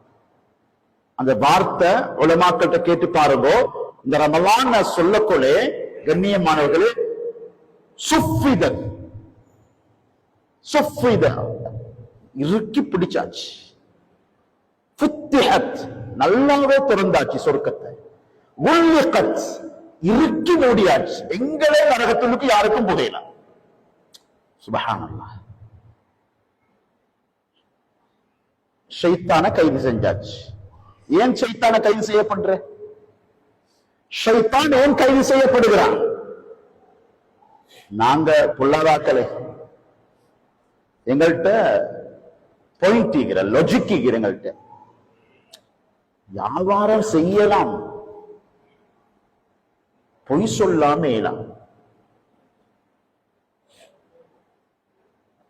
அந்த வார்த்தை உலமாக்கள்கிட்ட கேட்டு பாருங்க. இந்த ரமலான் சொல்லக்கொள்ளே கண்ணியமானவர்களே, சுஃபிதன் இறுக்கி பிடிச்சாச்சு, ஃபுத்திஹத் நல்லாவே திறந்தாச்சு சொர்க்கத்தை, உல்லிகத் இறுக்கி மூடியாச்சு, எங்களே நரகத்துக்கு யாருக்கும் புகையலாம். சுப்ஹானல்லாஹ். ஷைத்தான கைது செஞ்சாச்சு. ஏன் ஷைத்தான கைது செய்யப்படுற? ஷைத்தான் ஏன் கைது செய்யப்படுகிறான்? நாங்க பொல்லாதாக்களே, எங்கள்கிட்ட பாயிண்ட் ஈகிற லாஜிக் ஈகிற, எங்கள்கிட்ட வியாபாரம் செய்யலாம், பொய் சொல்லாம ஏலாம்.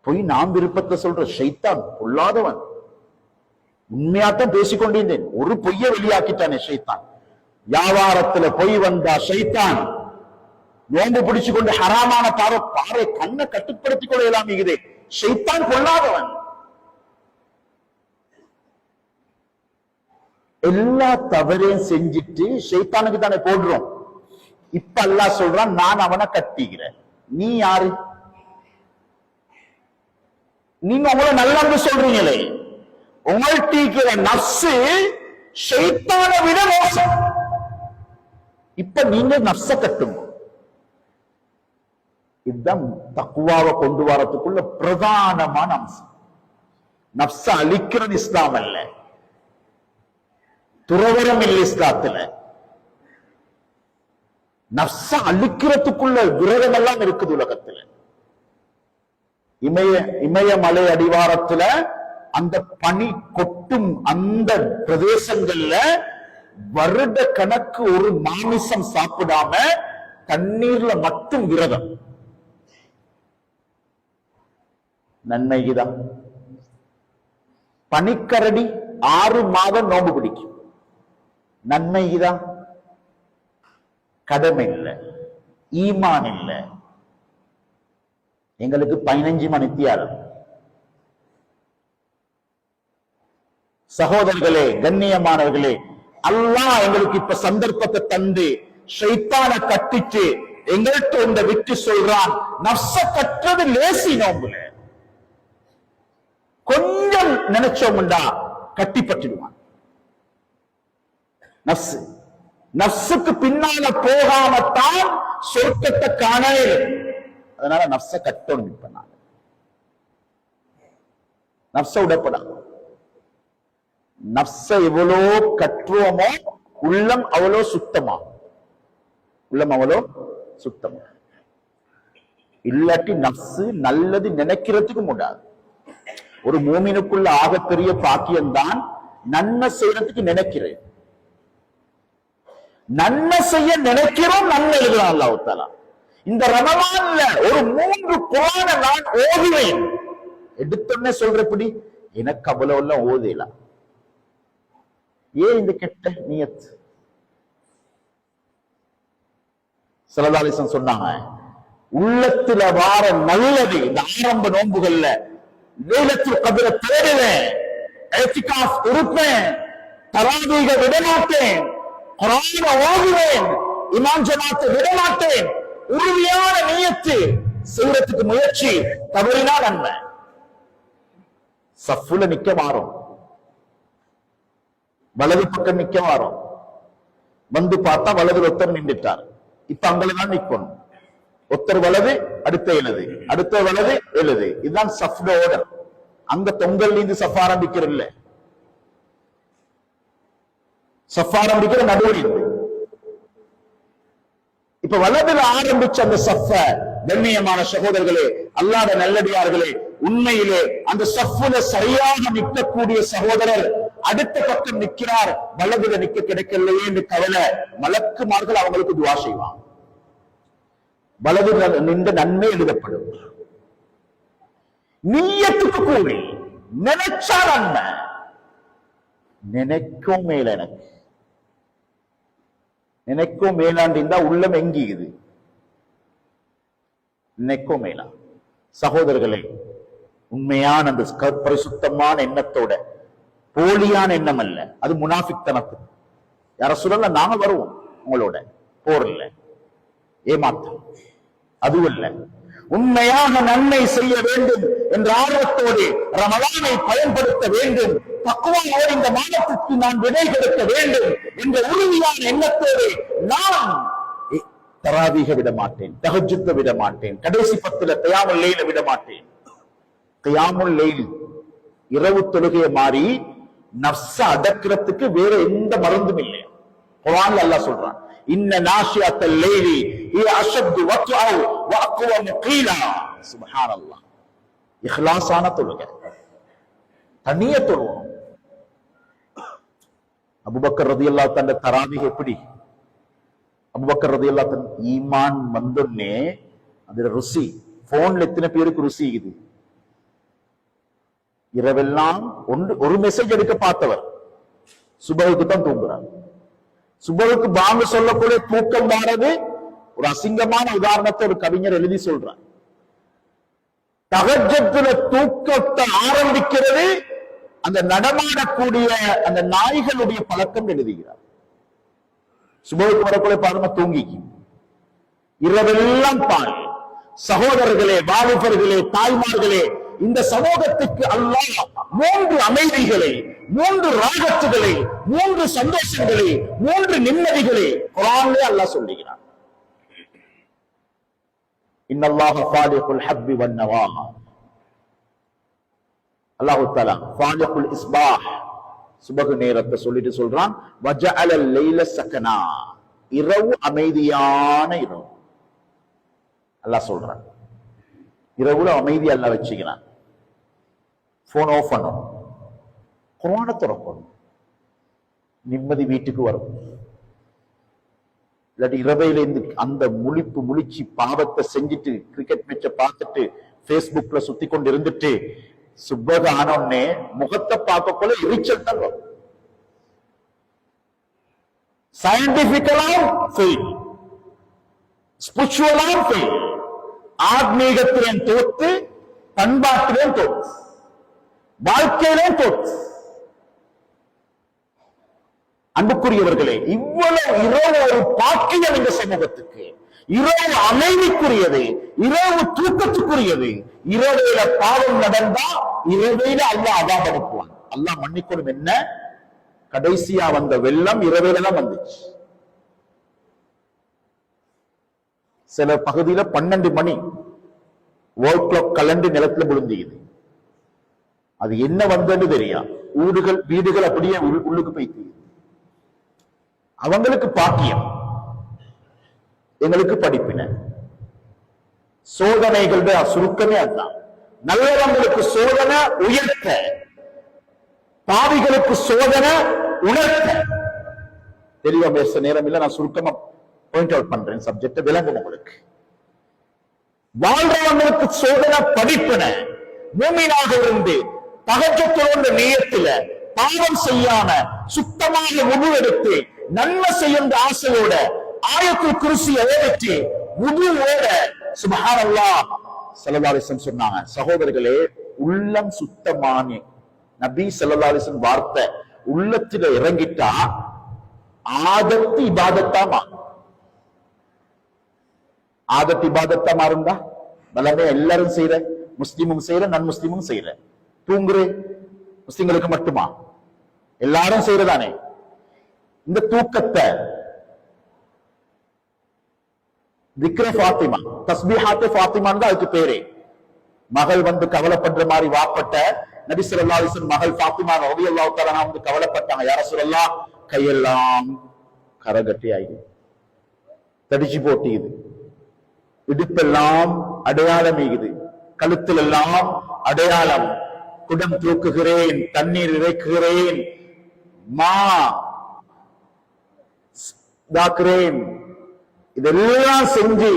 பொய் நாம் விருப்பத்தை சொல்ற ஷைத்தான் பொல்லாதவன். உண்மையாத்தான் பேசிக்கொண்டிருந்தேன், ஒரு பொய்ய வெளியாக்கிட்டானே ஷைத்தான். வியாபாரத்துல பொய் வந்தா ஷைத்தான், நோன்பு பிடிச்சு கொண்டு ஹராமான பாறை கண்ணை கட்டுப்படுத்திக் கொள்ளலாம். இதே ஷைத்தான் பொல்லாதவன். எல்லா தவறையும் செஞ்சிட்டு ஷைத்தானுக்கு தானே போடுறோம். இப்ப அல்லாஹ் சொல்றான், நான் அவனை கட்டிக்கிறேன். நீ யாரு? நீங்க உங்களை நல்லது சொல்றீங்களே, உங்கள்கிட்ட நஃப்ஸ் ஷைத்தானை விட மோசம். இப்ப நீங்க நஃப்ஸ கட்டுங்க. இதுதான் தக்வாவை கொண்டு வரதுக்குள்ள பிரதானமான அம்சம். நஃப்ஸ அழிக்கிறது இஸ்லாம் அல்ல, துறவரம் இல்லை இஸ்லாத்துல. நஃப்ஸ அழிக்கிறதுக்குள்ள விரதம் எல்லாம் இருக்குது உலகத்துல. இமயமலை அடிவாரத்துல அந்த பனி கொட்டும் அந்த பிரதேசங்கள்ல வருட கணக்கு ஒரு மாமிசம் சாப்பிடாம தண்ணீர்ல மட்டும் விரதம். நன்மைதான். பனிக்கரடி 6 மாதம் நோன்பு பிடிக்கும். நன்மைதான். கடமை இல்லை, ஈமான் இல்லை. எங்களுக்கு 15 மணித்தியாலம். சகோதரர்களே, கண்ணியமானவர்களே, அல்லாஹ் எங்களுக்கு இப்ப சந்தர்ப்பத்தை தந்து ஷைத்தான கட்டிட்டு எங்கள்கிட்ட இந்த விட்டு சொல்றான், நஃப்ஸ கட்டுறது லேசி நோம்புல. கொஞ்சம் நினைச்சோம்டா கட்டிப்பட்டுடுவான் நஃப்ஸ். நப்சுக்கு பின்னால போகாமத்தான் சொர்க்கத்தை காணவே. அதனால நப்ச கட்டணும். இப்ப நான் நப்ச விடப்படாது. நப்ச எவ்வளோ கற்றுவோமோ உள்ளம் அவ்வளோ சுத்தமா, உள்ளம் அவ்வளோ சுத்தமா. இல்லாட்டி நப்சு நல்லது நினைக்கிறதுக்கு முடியாது. ஒரு மூமினுக்குள்ள ஆகப்பெரிய பாக்கியம்தான் நன்மை செய்யறதுக்கு நினைக்கிறேன். நன்மை செய்ய நினைக்கிறோம், நன்மை எழுதலாம். அல்லாஹ் தஆலா இந்த ரமலான்ல ஒரு 3 குர்ஆன நான் ஓதுவேன். எடுத்தோன்னே சொல்றபடி எனக்கு அவ்வளவு எல்லாம் ஓதலாம். ஏன் இந்த கெட்ட நியத்? ஸல்லல்லாஹு அலைஹி வஸல்லம் சொன்னாங்க, உள்ளத்துல வார நல்லது இந்த ஆரம்ப நோன்புகள்ல லைலத்துல் கத்ர தேடுவேன், இத்திகாஃப் இருப்பேன், தராவீஹ விட மாட்டேன், குர்ஆனை ஓதுவேன், இமாம் ஜமாத்தை விட மாட்டேன். உறுதியான நியத்து செய்யறதுக்கு முயற்சி, தவறினா நன்மை. சஃப்புல நிக்க மாறும், வலது பக்கம் நிக்க மாறும். வந்து பார்த்தா வலது ஒருத்தர் நின்றுட்டார். இப்ப அங்கதான் நிக்கணும். ஒருத்தர் வலது, அடுத்த எழுது, அடுத்த வலது எழுது. இதுதான் சஃப்ட ஓர்டர். அங்க தொங்கல் இருந்து சஃப் ஆரம்பிக்கிறல்ல, சஃப் ஆரம்பிக்கிற நடுவில் இருந்து. இப்ப வலதுல ஆரம்பிச்ச அந்த சஃப, கண்ணியமான சகோதரர்களே, அல்லாஹ்வுடைய நல்லடியார்களே, உண்மையிலே அந்த சஃப்ல சரியாக நிற்கக்கூடிய சகோதரர் அடுத்த பக்கம் நிற்கிறார், வலதுல நிக்க கிடைக்கலையே என்று கவலை. மலக்குமார்கள் அவங்களுக்கு துஆ செய்வாங்க. வலது நின்ற நன்மை எழுதப்படும். நிய்யத்துக்கு கூலி, நினைச்சா நன்மை. நினைக்கும் மேல, எனக்கு நினைக்கும் மேலாண்டு இருந்தா உள்ளம் எங்கியுது. நினைக்கும் மேலா சகோதரர்களே, உண்மையான அந்த பரிசுத்தமான எண்ணத்தோட, போலியான எண்ணம் அல்ல, அது முனாஃபிக்தனத்து. யார சொல்லல நாங்க வருவோம் உங்களோட போர் இல்ல, ஏமாற்றம் அதுவல்ல. உண்மையாக நன்மை செய்ய வேண்டும் என்ற ஆர்வத்தோடு ரமலானை பயன்படுத்த வேண்டும், தக்வாவோடு இந்த மாதத்திற்கு நான் விடை கொடுக்க வேண்டும் என்ற உறுதியான எண்ணத்தோடு நான் தராவீக விட மாட்டேன், தஹஜ்ஜுத விட மாட்டேன், கடைசி 10 கியாமுல் லைல விட மாட்டேன். கியாமுல் லைல் இரவு தொழுகையை மாறி நஃப்ஸ அடக்கிறதுக்கு வேற எந்த மருந்தும் இல்லை. குர்ஆன்ல அல்லாஹ் சொல்றான், இன்ன நாஷியத்தல் லைலி ஹிய அஷத்து வத்ஆ வ அக்வமு கீலா. சுப்ஹானல்லாஹ். இக்லாஸான தொழுகை, தனிய தொழுவோம். அபூபக்கர் ரலியல்லாஹு தஆலா தராவீஹ் எப்படி? அபூபக்கர் ரலியல்லாஹு தஆலா ஈமான் வந்தோன்னே அதுல ருசி. போன்ல எத்தனை பேருக்கு ருசி இது? இரவெல்லாம் ஒரு மெசேஜ் எடுக்க பார்த்தவர் சுபஹுக்கு தான் தூங்குறார். சுபஹுக்கு பாங்கு சொல்லக்கூடிய தூக்கம் வாரது ஒரு அசிங்கமான உதாரணத்தை ஒரு கவிஞர் எழுதி சொல்றார். தஹஜ்ஜுதுல தூக்கத்தை ஆரம்பிக்கிறது அந்த நடமாடக்கூடிய அந்த நாய்களுடைய பழக்கம் எழுதுகிறார். சுபஹுக்கு வரக்கூடிய பாருங்க தூங்கிக்கு, இரவெல்லாம் பால். சகோதரர்களே, வாலிபர்களே, தாய்மார்களே, இந்த சமூகத்துக்கு அல்லாஹ் 3 அமைதிகளை, 3 ராகத்துகளை, 3 சந்தோஷங்களை, 3 நிம்மதிகளை குர்ஆனிலே அல்லாஹ் சொல்லுகிறார். இன்னல்லாஹ ஃபாலிகுல் ஹப்பி வன் நவா. அல்லாஹ் தஆலா ஃபாலிகுல் இஸ்பாஹ், சுபஹ் நேரத்தை சொல்லிட்டு சொல்றான், வஜஅலல் லைல சகனா, இரவு அமைதியான இரவு. அல்லாஹ் சொல்றான், இரவுல அமைதி அல்லாஹ் வச்சுக்கிறான். போன் ஆஃப் பண்ணணும், குர்ஆனை திறக்கணும், நிம்மதி வீட்டுக்கு வரும். இல்லாட்டி இரவையில இருந்து அந்த முழிச்சு பாவத்தை செஞ்சுட்டு கிரிக்கெட் மேட்சை பார்த்துட்டு பேஸ்புக்ல சுத்தி கொண்டு இருந்துட்டு சுபஹ் ஆனோடனே முகத்தை பார்க்க போல எரிச்சல் தான் வரும். சயின்டிபிக்கலாம் ஃபெயில், ஸ்பிரிச்சுவலாம் ஃபெயில், ஆத்மீகத்திலும் தோத்து, பண்பாட்டிலும் தோத்து, வாழ்க்கையிலும் தோத்து. அன்புக்குரியவர்களே, இவ்வளவு இரவு ஒரு பாக்கியம் இந்த சமூகத்துக்கு. இரவு அமைதிக்குரியது, இரவு தூக்கத்துக்குரியது. இரவையில பாவம் நடந்தா இரவையில அல்லாஹ் அதாப் அனுப்புவான். அல்லாஹ் மன்னிக்கணும். என்ன கடைசியா வந்த வெள்ளம் இரவையில தான் வந்துச்சு. சில பகுதியில 12 மணி வேர்ல்ட் கிளாக் கலண்டு நிலத்துல விழுந்திக்குது. அது என்ன வந்தது தெரியா, வீடுகள் அப்படியே உள்ளுக்கு போயிட்டு. அவங்களுக்கு பாக்கியம், எங்களுக்கு படிப்பின. சோதனைகளுடைய சுருக்கமே அதுதான். நல்லவங்களுக்கு சோதனை உயர்த்த, பாவிகளுக்கு சோதனை உணர்த்த. தெளிவா பேச நேரம் இல்ல, நான் சுருக்கமா பாயிண்ட் அவுட் பண்றேன், சப்ஜெக்ட் விளங்கும் உங்களுக்கு. வாழ்றவங்களுக்கு சோதனை படிப்பின. மூமினாக இருந்து தஹஜ்ஜுத் நியத்துல பாவம் செய்யாம சுத்தமாக வுது எடுத்து நன்மை செய்யும் ஆசையோட ஆயத்துல் குர்சியை ஓதிட்டு வுதுவோட சுப்ஹானல்லாஹ் ஸல்லல்லாஹு அலைஹி வஸல்லம் சொன்னாங்க. சகோதரர்களே, உள்ளம் சுத்தமான நபி ஸல்லல்லாஹு அலைஹி வஸல்லம் வார்த்தை உள்ளத்துல இறங்கிட்டா ஆதத்து இபாதத்தா ஆதத்து இபாதத்தா மாறுந்தா பலமே எல்லாரும் செய்யற, முஸ்லிமும் செய்யற, நன் முஸ்லிமும் செய்யற. தூங்குற முஸ்லிம்களுக்கு மட்டுமா? எல்லாரும் செய்யறதானே. இந்த தூக்கத்தை திக்ர ஃபாத்திமா, தஸ்பீஹாத் ஃபாத்திமான்னு தான் அதுக்கு பேரே. மகள் வந்து கவலைப்படுற மாதிரி வாப்பட்ட நபி ஸல்லல்லாஹு அலைஹி வஸல்லம் மகள் ஃபாத்திமா ரலியல்லாஹு தஆலா வந்து கவலைப்பட்டாங்க. யா ரசூலல்லாஹ், கையெல்லாம் கரகட்டி ஆகி தடிச்சு போட்டியுது, இடுப்பெல்லாம் அடையாளம் ஈகுது, கழுத்தில் எல்லாம் அடையாளம். குடம் தூக்குகிறேன், தண்ணீர் இறைக்குகிறேன், மா தாக்குறேன், இதெல்லாம் செஞ்சு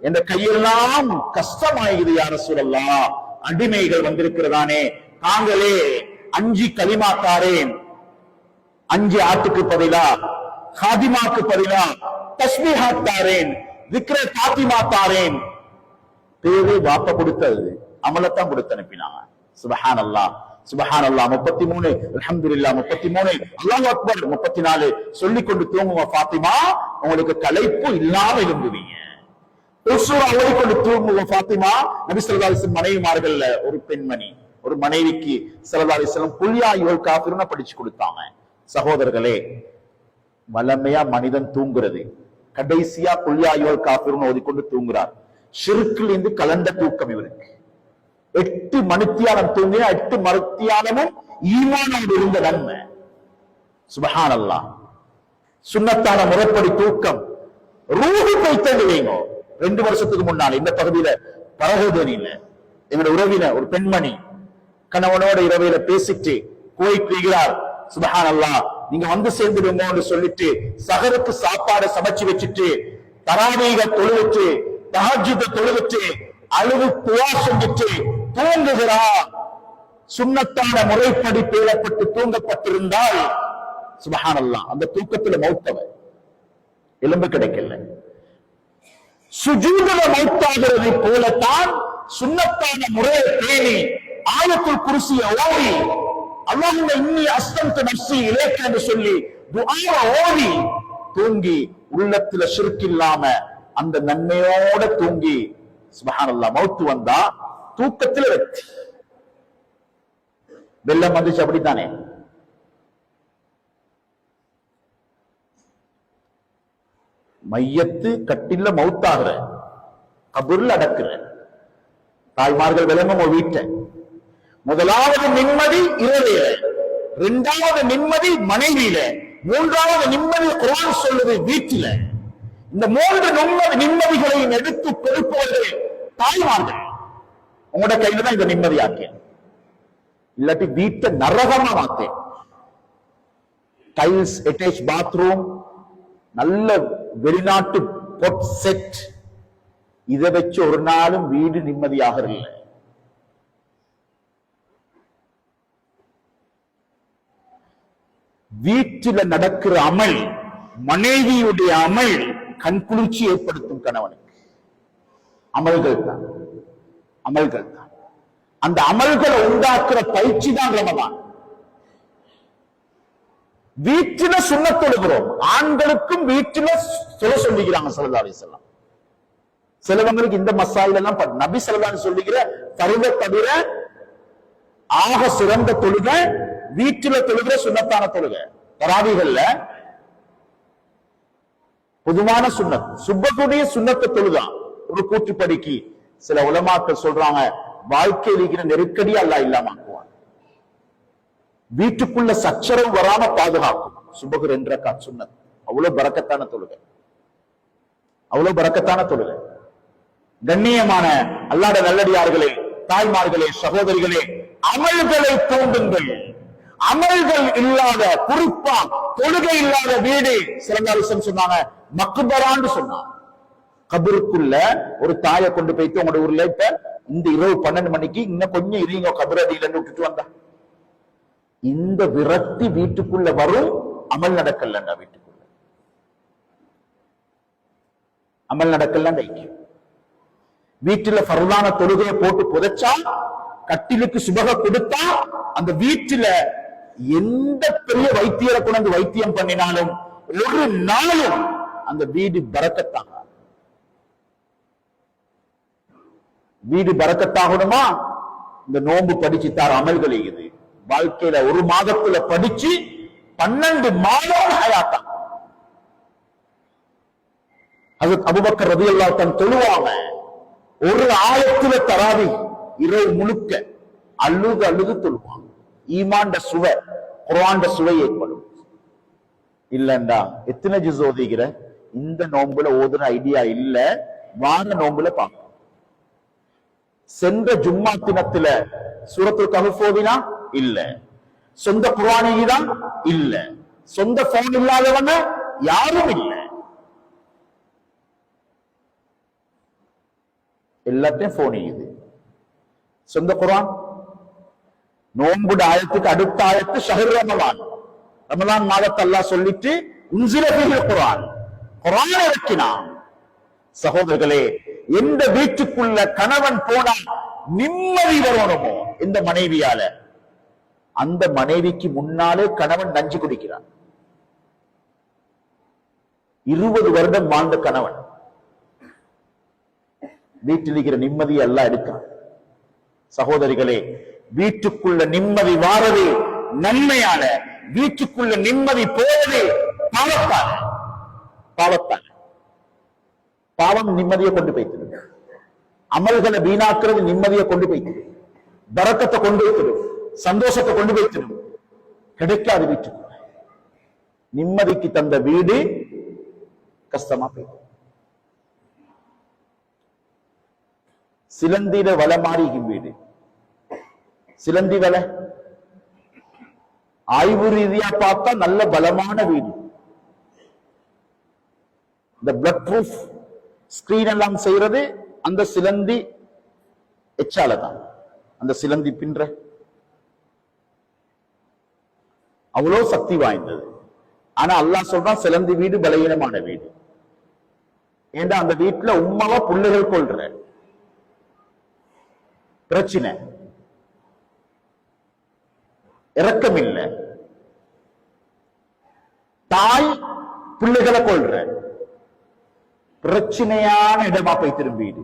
என்ற கையெல்லாம் கஷ்டமாகுது. யா ரசூலல்லாஹ், அடிமைகள் வந்திருக்கிறதானே, தாங்களே 5 கலிமா தாரேன், 5 ஆட்டுக்கு பதிலா, ஹாதிமாக்கு பதிலா தஸ்பீஹாத் தாரேன், திக்ர ஃபாத்திமா தாரேன். பேரு வாப்ப கொடுத்தது, அமலத்தான் கொடுத்து அனுப்பினாங்க. சுப்ஹானல்லாஹ் சுப்ஹானல்லாஹ் 33, அல்ஹம்துலில்லாஹ் 33, அல்லாஹ் அக்பர் 34 சொல்லிக் கொண்டு தூங்குங்க ஃபாத்திமா, உங்களுக்கு களைப்பு இல்லாம எழும்புவீங்க. ஒரு சூரா ஓடிக்கொண்டு தூங்குங்க ஃபாத்திமா. நபி ஸல்லல்லாஹு அலைஹி வஸல்லம் மனைவிமார்கள்ல ஒரு பெண்மணி, ஒரு மனைவிக்கு ஸல்லல்லாஹு அலைஹி வஸல்லம் குல் யா அய்யுஹல் காஃபிரூன படிச்சு கொடுத்தாங்க. சகோதரர்களே, வலமையா மனிதன் தூங்குறது கடைசியா குல் யா அய்யுஹல் காஃபிரூன ஓதிக்கொண்டு தூங்குறார். ஷிர்க்ல இருந்து கலந்த தூக்கம் இவருக்கு. 8 மணித்தியாலம் தூங்கினா 8 மணித்தியாலமும் ஈமானோடு இருந்த நன்மை. சுப்ஹானல்லாஹ். சுன்னத்தான முறைப்படி தூக்கம் ரூஹு பைத்தங்க வைங்க. 2 வருஷத்துக்கு முன்னால இந்த பகுதியில பரகோதனியில எங்களோட உறவினர் ஒரு பெண்மணி கணவனோட இரவையில பேசிட்டு போய்க்கிறார். சுப்ஹானல்லாஹ், நீங்க வந்து சேர்ந்துடுங்கன்னு சொல்லிட்டு சஹருக்கு சாப்பாடு சமைச்சு வச்சுட்டு தராவீக தொழுவிட்டு தஹஜ்ஜுத தொழுவிட்டு அழுது துஆ செஞ்சுட்டு தூங்குகிறார். சுன்னத்தான முறைப்படி பேணப்பட்டு தூங்கப்பட்டிருந்தால் சுப்ஹானல்லாஹ், அந்த தூக்கத்துல மௌத்தவர் எலும்பு கிடைக்கல. சுஜூதுல மௌத்தாகிறதை போலத்தான் சுன்னத்தான முறையை பேணி ஆயத்துல் குர்சியை ஓதி அல்லாஹும்ம இன்னி அஸ்லம்து நஃப்ஸி இலைக்க என்று சொல்லி துஆவை ஓதி தூங்கி உள்ளத்துல ஷிர்க் இல்லாம அந்த நன்மையோட தூங்கி சுப்ஹானல்லாஹ் மௌத்து வந்தா தூக்கத்துல வெற்றி. வெள்ளம் வந்துச்சு அப்படித்தானே, மையத்து கட்டில மௌத்தாகிற கபூர்ல அடக்குற தாய்மார்கள் விளங்கும் ஒரு வீட்டை. முதலாவது நிம்மதி இரவில, 2வது நிம்மதி மனைவியில, 3வது நிம்மதி குர்ஆன் சொல்லுது வீட்டில. இந்த 3 நிம்மதிகளையும் எடுத்து கொடுப்பது தாய்மார்கள். உங்களோட கையில தான் இந்த நிம்மதியாக்கேன், இல்லாட்டி வீட்டை நரகமா மாத்தேன். டைல்ஸ் அட்டாச் பாத்ரூம், நல்ல வெளிநாட்டு பொட் செட், இதை வச்சு ஒரு நாளும் வீடு நிம்மதியாக இல்லை. வீட்டில் நடக்கிற அமல், மனைவியுடைய அமல் கண்குளிர்ச்சி ஏற்படுத்தும். கணவனுக்கு அமல்கள் தான், அமல்கள் தான். அந்த அமல்களை உண்டாக்குற பயிற்சி தான் ரமதான். வீட்டில சுன்னத் தொழுகிறோம், ஆண்களுக்கும் வீட்டில சொல்ல சொல்லிக்கிறாங்க ஸல்லல்லாஹு அலைஹி வஸல்லம். சிலவங்களுக்கு இந்த மசாயில எல்லாம் நபி ஸல்லல்லாஹு அலைஹி சொல்லிக்கிற ஃபர்த தவிர ஆக சிறந்த தொழுகை வீட்டில தொழுகிற சுன்னத்தான தொழுகை. தராவீகள்ல பொதுவான சுன்னத், சுப்பத்துடைய சுன்னத்தை தொழுதான். ஒரு கூற்றுப்படிக்கு சில உலமாக்கள் சொல்றாங்க, வாழ்க்கையில் இருக்கிற நெருக்கடி அல்லாஹ் இல்லாமக்குவான், வீட்டுக்குள்ள சச்சரவு வராம பாதுகாக்கும். சுபஹ் 2 ரக்காத் சுன்னத், அவ்வளவு பரக்கத்தான தொழுகை, அவ்வளவு பரக்கத்தான தொழுகை. கண்ணியமான அல்லாஹ்வுடைய நல்லடியார்களே, தாய்மார்களே, சகோதரிகளே, அமல்களை தூண்டுங்கள். அமல்கள் இல்லாத, குறிப்பா தொழுகை இல்லாத வீடு சிறந்தாலும் சொன்னாங்க மக்பரான்னு சொன்னாங்க. கபருக்குள்ள ஒரு தாயை கொண்டு போயிட்டு உங்களோட ஊர்ல இப்ப இந்த இரவு 12 மணிக்கு இன்னும் கொஞ்சம் இருங்க கபர் அடியில விட்டுட்டு வந்தா, இந்த விரக்தி வீட்டுக்குள்ள வரும். அமல் நடக்கலண்டா, வீட்டுக்குள்ள அமல் நடக்கலண்டா. வீட்டுல ஃபர்லான தொழுகையை போட்டு புதைச்சா, கட்டிலுக்கு சுபக கொடுத்தா, அந்த வீட்டுல எந்த பெரிய வைத்தியரை கொண்டு வைத்தியம் பண்ணினாலும் ஒரு நாளும் அந்த வீடு பரக்கத்தாக. வீடு பரக்கத்தாகணுமா? இந்த நோன்பு படிச்சு தார அமல்கள் இது வாழ்க்கையில ஒரு மாதத்துல படிச்சு 12 மாதம் ஹயாத்தா. ஹஜ்ரத் அபூபக்கர் ரலியல்லாஹு தஆலா தொழுவாங்க, ஒரு ஆயத்துல தராவி இரவு முழுக்க அழுது அழுது தொழுவாங்க. ஈமான்ட சுவை, குர்ஆன்ட சுவை ஏற்படும். இல்லண்டா எத்தனை ஜுஸ் ஓதிக்கிற, இந்த நோன்புல ஓதுன ஐடியா இல்ல, வார நோன்புல பார்க்க. சென்ற ஜும்மா தினத்துல சூரத்துல் கஹ்ஃப் ஓதினா இல்ல, சொந்த குர்ஆன் இல்ல, சொந்த போன் இல்லாதவங்க யாரும் இல்ல, எல்லாத்தையும் போன் இது. சொந்த குர்ஆன் நோன்புட ஆயத்துக்கு அடுத்த ஆயத்து ஷஹர் ரமலான். ரமலான் மாதத்தை அல்லாஹ் சொல்லிட்டு உன்சில ஃபீஹில் குர்ஆன், குர்ஆன் இறக்கினான். சகோதரர்களே, எந்த வீட்டுக்குள்ள கணவன் போனால் நிம்மதி வரணுமோ இந்த மனைவியால, அந்த மனைவிக்கு முன்னாலே கணவன் நஞ்சு குடிக்கிறான். 20 வருடம் வாழ்ந்த கணவன் வீட்டில் இருக்கிற நிம்மதியை எல்லாம் எடுக்கிறான். சகோதரிகளே, வீட்டுக்குள்ள நிம்மதி வாரது நன்மையால, வீட்டுக்குள்ள நிம்மதி போவது பாவத்தால. பாவத்தால பாவம் நிம்மதியை கொண்டு போய்த்தது, அமல்களை வீணாக்குறது நிம்மதியை கொண்டு போய்த்தது, பரக்கத்தை கொண்டு வைத்தது, சந்தோஷத்தை கொண்டு வைத்தது கிடைக்காது. வீட்டுக்குள்ள நிம்மதிக்கு தந்த வீடு கஷ்டமா போயிடும். சிலந்திர வலை மாறி வீடு, சிலந்தி வலை ஆய்வு ரீதியா பார்த்தா நல்ல பலமான வீடு. இந்த பிளட் ப்ரூஃப் ஸ்கிரீன் எல்லாம் செய்யறது அந்த சிலந்தி எச்சால தான். அந்த சிலந்தி பின்ற அவ்வளவு சக்தி வாய்ந்தது. ஆனா அல்லாஹ் சொல்றான் சிலந்தி வீடு பலவீனமான வீடு. ஏண்டா அந்த வீட்டுல உம்மாவா புள்ளைகள் கொள்ற பிரச்சனை, இரக்கம் இல்லை, தாய் பிள்ளைகளை கொள்ற பிரச்சனையான இடமா போய்த்திரும் வீடு,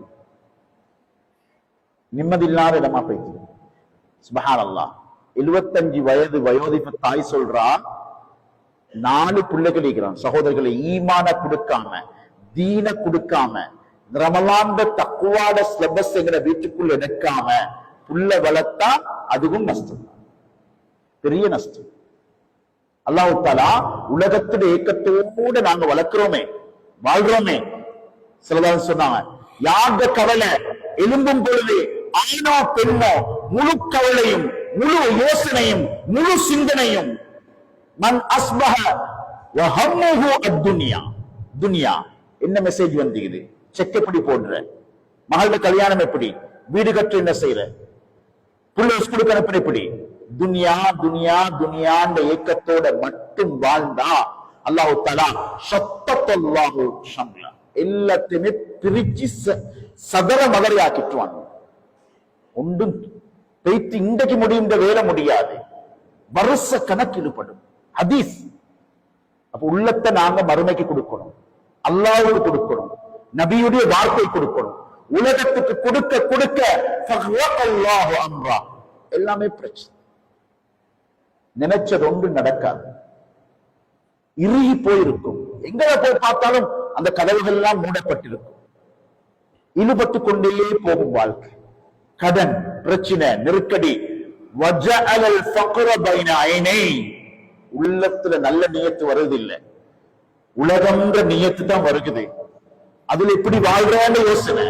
நிம்மதியில்லாத இடமா போய்த்திரும். சுப்ஹானல்லாஹ், 75 வயது வயோதிப தாய் சொல்றா, 4 பிள்ளைகள் இருக்கிறான். சகோதரர்களை, ஈமான கொடுக்காம, தீன கொடுக்காம, ரமலான் தக்குவாட சிலபஸ் என்கிற வீட்டுக்குள் எடுக்காம புள்ள வளர்த்தா அதுவும் நஷ்டம், பெரிய நஷ்டம். அல்லாஹ் தஆலா உலகத்துடைய ஏக்கத்தோடு நாங்க வளர்க்கிறோமே, வாழ்றோமே. சிலதான் சொன்னாங்க, யாத கவலை எழும்பும் பொழுது ஆணோ பெண்ணோ முழு கவலையும் முழு யோசனையும் முழு சிந்தனையும் மன் அஸ்பஹ வஹம்முஹு அத்துன்யா. துன்யா என்ன மெசேஜ் வந்தீங்க, செக் எப்படி போடுற, மகளோட கல்யாணம் எப்படி, வீடு கட்டு என்ன செய்யற, புள்ள ஸ்கூலுக்கு அனுப்புற எப்படி, துன்யா துன்யா துன்யான்ற ஏக்கத்தோட மட்டும் வாழ்ந்தா அல்லாஹ் தஆலா ஷத்தல்லாஹு ஷம்லா, எல்லாத்தையுமே பிரிச்சு சதர மகரி ஆக்கிட்டுவான். ஒன்றும் பேய்த்து இன்றைக்கு முடியும் வேலை முடியாது, வருஷ கணக்கிடுபடும் ஹதீஸ். அப்ப உள்ளத்தை நாங்க மறுமைக்கு கொடுக்கணும், அல்லாஹ்வுக்கு கொடுக்கணும், நபியுடைய வார்த்தை கொடுக்கணும். உலகத்துக்கு கொடுக்க கொடுக்க ஃபஹ்வல்லாஹு அம்ரா, எல்லாமே பிரச்சனை. நினைச்சது ஒன்று நடக்காது, இறுகி போயிருக்கும். எங்க போய் பார்த்தாலும் அந்த கதவுகள் எல்லாம் மூடப்பட்டிருக்கும். இழுபட்டு கொண்டே போகும் வாழ்க்கை. கடன், பிரச்சனை, நெருக்கடி. வஜஅலல் ஃபக்ர பைன ஐனை, உள்ளத்துல நல்ல நியத்து வருவதில்லை, உலகம்ன்ற நியத்து தான் வருகுது. அதுல எப்படி வாழ்றேன்னு யோசனை.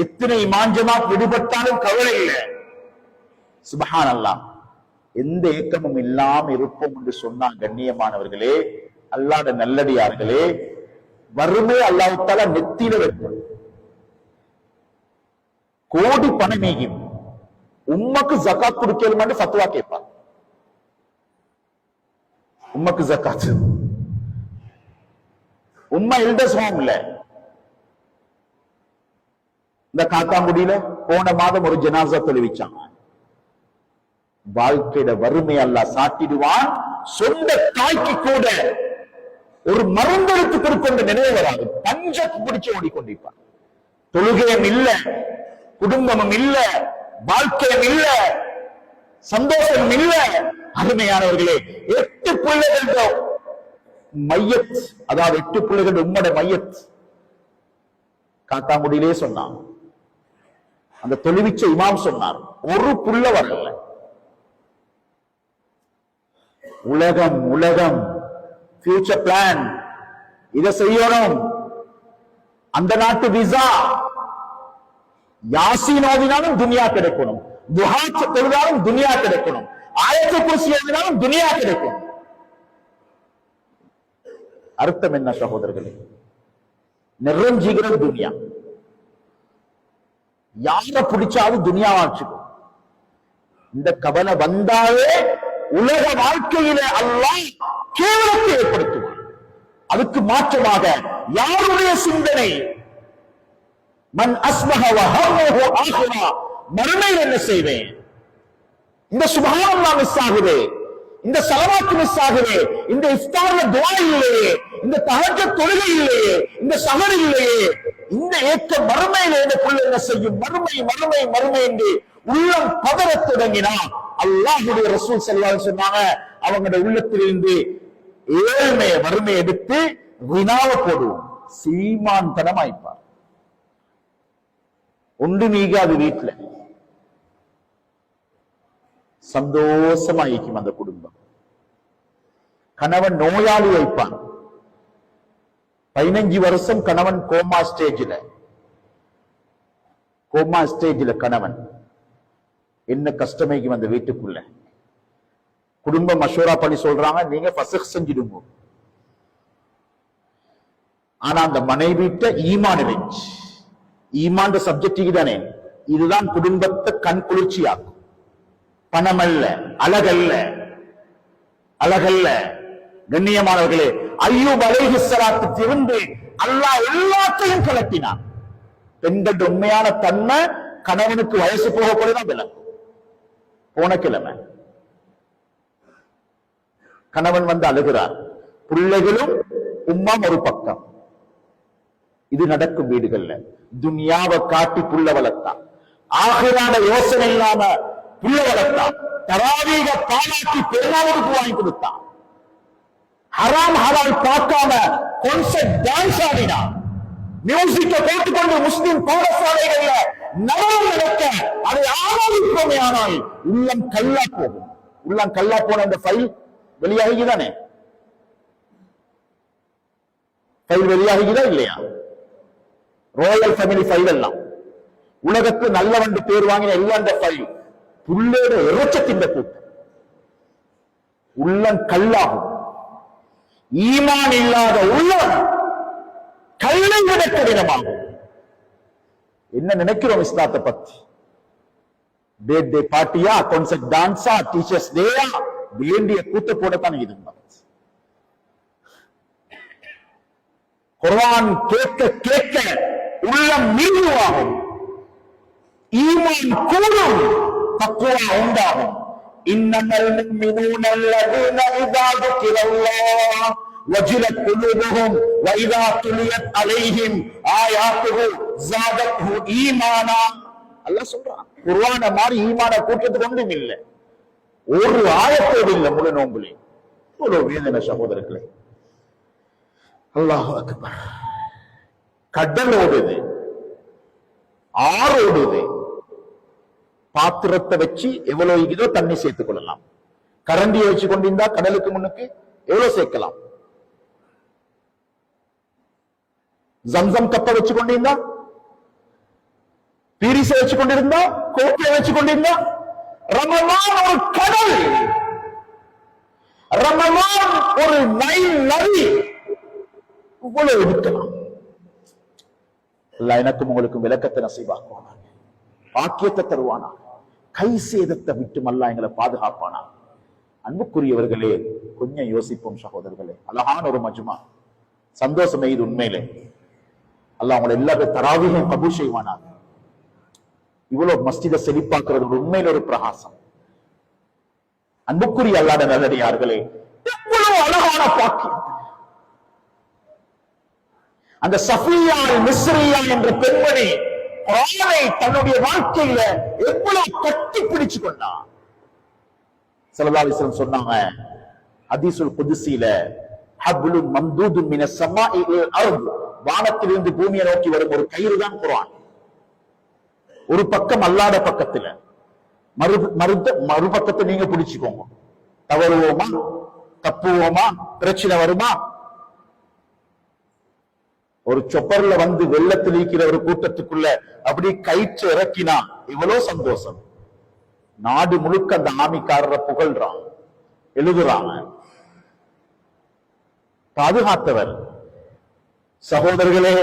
எத்தனை இமாஞ்சமா விடுபட்டாலும் கவலை இல்லை. சுப்ஹானல்லாஹ். எந்த ஏக்கமும் இல்லாம இருப்போம் என்று சொன்னா கண்ணியமானவர்களே, அல்லாஹ்வுடைய நல்லடியார்களே, வறுமை அல்லாஹ் தஆலா நெத்தியில வைப்பான். கோடி பணமீகும் உம்மக்கு ஜகாத் கொடுக்கலுமான்னு ஃபத்வா கேட்பான். உம்மக்கு ஜகாத், உம்மா எல்டர்ஸ் ஹோம்ல இந்த காத்தாங்குடியில போன மாதம் ஒரு ஜனாசா தொழுவிச்சாங்க. வாழ்க்கையில வறுமை அல்லாஹ் சாட்டிடுவான். சொந்த தாய்க்கு கூட ஒரு மருந்தெடுத்து கொடுக்கின்ற நினைவு வராது. பஞ்சத்து பிடிச்சு ஓடிக்கொண்டிருப்பான். தொழுகையும் இல்ல, குடும்பமும் இல்ல, வாழ்க்கையும் இல்ல, சந்தோஷம் இல்ல. அருமையானவர்களே, 8 பிள்ளைகள் மையத், அதாவது 8 பிள்ளைகள் உம்மட மையத் காத்தாங்குடியிலே சொன்னான். அந்த தொழுவிச்ச இமாம் சொன்னார், ஒரு புள்ள வரல. உலகம் உலகம் ஃபியூச்சர் பிளான், இதை செய்யணும், அந்த நாட்டு விசா, யாசீன் ஓதினாலும் துனியா கிடைக்கணும், துஹா தொழுதாலும் துனியா கிடைக்கணும், ஆயத்து குர்சி ஓதினாலும் துனியா கிடைக்கும். அர்த்தம் என்ன சகோதரர்களே? நிறைஞ்சிகிற துனியா. யார பிடிச்சாலும் துனியாவாச்சுக்கும். இந்த கவலை வந்தாலே உலக வாழ்க்கையில அல்லாஹ் கேவலத்தை ஏற்படுத்துவான். அதுக்கு மாற்றமாக யாருடைய சிந்தனை, மன் அஸ்பஹ வ ஹம்முஹு ஆஹிரா, மறுமையில் என்ன செய்வேன், இந்த சுப்ஹானல்லாஹ் மிஸ் ஆகுதே, இந்த ஸலவாத் மிஸ் ஆகுதே, இந்த இஃப்தார்ல துஆ இல்லையே, இந்த தஹஜ்ஜத் தொழுகை இல்லையே, இந்த ஸஹர் இல்லையே, இந்த ஏக்க மறுமையில எனக்குள்ள என்ன செய்யும், மறுமை மறுமை மறுமை என்று உள்ளம் பதறத் தொடங்கினா அல்லாஹ்வுடைய ரசூல் ஸல்லல்லாஹு அலைஹி வஸல்லம் சொன்னாங்க, அவங்களுடைய உள்ளத்திலிருந்து ஏழ்மைய வறுமை எடுத்து வினாவ போடுவோம். சீமான் தனமாய்ப்பார். ஒன்று நீங்காது வீட்டுல சந்தோஷமா இருக்கும் அந்த குடும்பம். கணவன் நோயாளி வைப்பான். 15 வருஷம் கணவன் கோமா ஸ்டேஜில் கணவன் என்ன கஷ்டமைக்கும் அந்த வீட்டுக்குள்ள. குடும்பம் மஷூரா பண்ணி சொல்றாங்க, நீங்க ஃபஸ்க் செஞ்சிடுங்க. ஆனா அந்த மனைவிட்ட ஈமான் இருந்துச்சு. ஈமான் சப்ஜெக்ட் தானே, இதுதான் குடும்பத்தை கண் குளிர்ச்சியாக்கும். பணம் அல்ல, அழகல்ல, அழகல்ல. கண்ணியமானவர்களே, அய்யூப் அலைஹிஸ்ஸலாத்துக்கு இருந்து அல்லாஹ் எல்லாத்தையும் கலட்டினான். பெண்கள் உண்மையான தன்மை கணவனுக்கு வயசு போக போலதான் விளங்கும். போன கிழமை கணவன் வந்து அழுகிறார், பிள்ளைகளும் உம்மாம் ஒரு பக்கம். இது நடக்கும் வீடுகள்ல. துனியாவை காட்டி புள்ள வளர்த்தான், ஆகிரான யோசனை இல்லாம புள்ள வளர்த்தான், தராவீக பாலாக்கி பெருமாளுக்கு வாங்கி கொடுத்தான், ஹராம் ஹலால் பார்க்காம கான்சர்ட் டான்ஸ் ஆடினான், மியூசிக்க போட்டுக்கொண்டு முஸ்லிம் பாடசாலைகள்ல நலம் நடக்க அதை ஆராதிப்போமே. ஆனால் உள்ளம் கல்லா போகும். உள்ளம் கல்லா போன அந்த ஃபைல் வெளியாகிதானே, ஃபைல் வெளியாகிதா இல்லையா? ராயல் ஃபேமிலி ஃபைல் எல்லாம் உலகத்து நல்லவண்டு பேர் வாங்கின எல்லாம் அந்த ஃபைல் புள்ளோட இறைச்சத்தின் கூட்டம். உள்ளம் கல்லாகும். ஈமான் இல்லாத உள்ளம் கல்லை விட கடினமாகும். என்ன நினைக்கிறோம் இஸ்லாத்தை பத்தி? பர்த்டே பார்ட்டியா, கான்சர்ட் டான்ஸா, டீச்சர்ஸ் டேயா, வேண்டிய கூட்ட போடத்தான் இருந்தாங்க. குர்ஆன் கேட்க கேட்க உள்ளம் மீதுவாகும், ஈமான் கூடும், தக்வா உண்டாகும். இன்னமல் முஃமினூன அல்லதீன இதா ذுகிரல்லாஹ் வஜிலத் குலூபுஹும் வஇதா துலியத் அலைஹிம் ஆயாத்துஹு ஸாதத்ஹு ஈமானா. அல்லாஹ் சொல்றான், குர்ஆன மாதிரி ஈமான கூட்டத்துக்கு ஒன்றும் இல்லை. ஒரு ஆயத்தோடு இல்லை முழு நோம்புலே. ஒரு வேதனை சகோதரர்களே. அல்லாஹு அக்பர். கடல் ஓடுது, ஆறோடுது. பாத்திரத்தை வச்சு எவ்வளவு இதோ தண்ணி சேர்த்துக் கொள்ளலாம். கரண்டியை வச்சு கொண்டிருந்தா கடலுக்கு முன்னுக்கு எவ்வளவு சேர்க்கலாம். ஜம்சம் கப்பை வச்சு கொண்டிருந்தா, பீரிசை வச்சு கொண்டிருந்தா, கோப்பையை வச்சு கொண்டிருந்தா, ரமலான் ஒரு கடல், ரமலான் ஒரு நைல் நதி, இவ்வளவு இருக்கலாம். எனக்கும் உங்களுக்கும் விளக்கத்தை நசீபாக்குவானாக, பாக்கியத்தை தருவானா, கை சேதத்தை விட்டு மல்லா எங்களை பாதுகாப்பானா. அன்புக்குரியவர்களே, கொஞ்சம் யோசிப்போம் சகோதரர்களே. அழகான ஒரு மஜ்மா, சந்தோஷமே இது உண்மையிலே. அல்லாஹ் உங்களை எல்லாரும் தராவியும் கபூல் செய்வானாக. இவ்வளவு மஸ்ஜிதை செழிப்பாக்குறது ஒரு உண்மையில ஒரு பிரகாசம். அன்புக்குரிய அல்லாத நல்லடியார்களே, எவ்வளவு அழகான பாக்கியம். அந்த சஃபியா மிஸ்ரியா என்ற பெண்மணி குர்ஆனை தன்னுடைய வாழ்க்கையில எவ்வளவு கட்டி பிடிச்சு கொண்டான். ஸல்லல்லாஹு அலைஹி வஸல்லம் சொன்னாங்க ஹதீஸுல் குத்ஸில, ஹப்லுன் மம்தூதுன் மினஸ் ஸமாஇ இலல் அர்த், வானத்திலிருந்து பூமியை நோக்கி வரும் ஒரு கயிறு தான் குர்ஆன். ஒரு பக்கம் அல்லாத பக்கத்துல, மறுபக்கத்தை நீங்க பிடிச்சுக்கோங்க. தவறுவோமா, தப்புவோமா, பிரச்சனை வருமா? ஒரு சொப்பர்ல வந்து வெள்ளத்தில் இருக்கிற ஒரு கூட்டத்துக்குள்ள அப்படி கயிற்று இறக்கினா இவ்வளவு சந்தோஷம். நாடு முழுக்க அந்த ஆமிக்காரரை புகழ்றான், எழுதுறாங்க. பாதுகாத்தவர். சகோதரர்களே,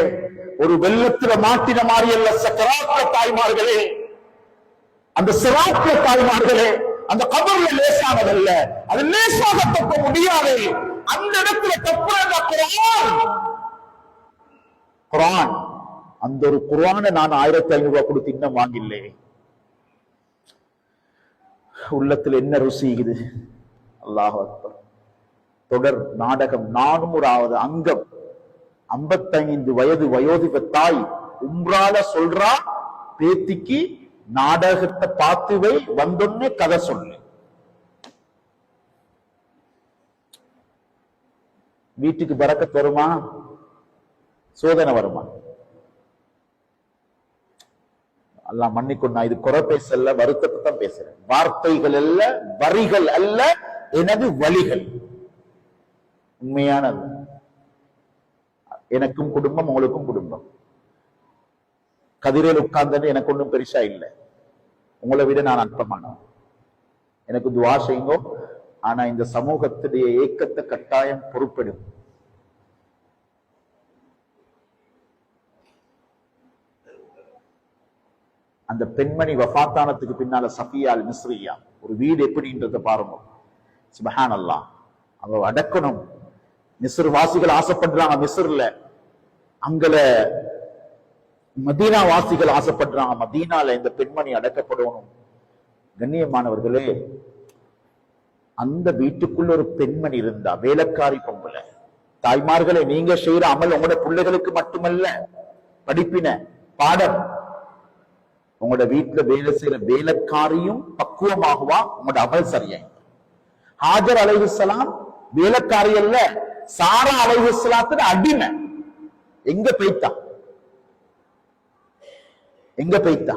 ஒரு வெள்ளத்துல மாட்டின மாதிரி அல்ல சக்கராத்த தாய்மார்களே, அந்த சிராத்த தாய்மார்களே, அந்த கபர்ல லேசானதல்ல, அது லேசாக தப்ப முடியாது. அந்த இடத்துல தப்புற குர்ஆன். அந்த ஒரு குர்ஆனை நான் 1500 ரூபாய் கொடுத்து இன்னும் வாங்கில்லே. உள்ளத்துல என்ன ருசி இது! அல்லாஹ் அக்பர். தொடர் நாடகம் 400வது அங்கம். 55 வயது வயோதிப தாய் உம்ரால சொல்றா பேத்திக்கு, நாடகத்தை பார்த்து வை, வந்தோன்னே கதை சொல்லு. வீட்டுக்கு பரக்கத் வருமா, சோதனை வருமா? அல்லாஹ் மன்னிக்கும், நான் இது குறை பேசல, வருத்தத்தை தான் பேசுறேன். வார்த்தைகள் அல்ல, வரிகள் அல்ல, எனது வழிகள் உண்மையானது. எனக்கும் குடும்பம், உங்களுக்கும் குடும்பம். கதிரையில் உட்கார்ந்து எனக்கு ஒன்றும் பெருசா இல்லை, உங்களை விட நான் அற்பமானவன். எனக்கு துஆ செய்யுங்க. ஆனா இந்த சமூகத்துடைய ஏக்கத்தை கட்டாயம் பொறுப்பெடும். அந்த பெண்மணி வஃபாத்தானத்துக்கு பின்னால சஃபியா அல் மிஸ்ரியா ஒரு வீடு எப்படின்றத பாருங்க. சுப்ஹானல்லாஹ். அவ அடக்கணும். மிஸ்ர் வாசிகள் ஆசைப்படுறாங்க, மிஸ்ர்ல. அங்கல மதீனா வாசிகள் ஆசைப்படுறாங்க, மதீனால இந்த பெண்மணி அடக்கப்படணும். கண்ணியமானவர்களே, அந்த வீட்டுக்குள்ள ஒரு பெண்மணி இருந்தா, வேலைக்காரி பொம்பளை. தாய்மார்களே, நீங்க செய்யற அமல் உங்களோட பிள்ளைகளுக்கு மட்டுமல்ல படிப்பின பாடம். உங்களோட வீட்டுல வேலை செய்யற வேலைக்காரியும் பக்குவமாகுவா, உங்களோட அமல் சரியா. ஹாஜர் அலைஹிஸ்ஸலாம் வேலைக்காரி அல்ல, சாரா அலைஹிஸ்ஸலாத்துக்கு அடிமை. எங்க போய்த்தா, எங்க போய்த்தா?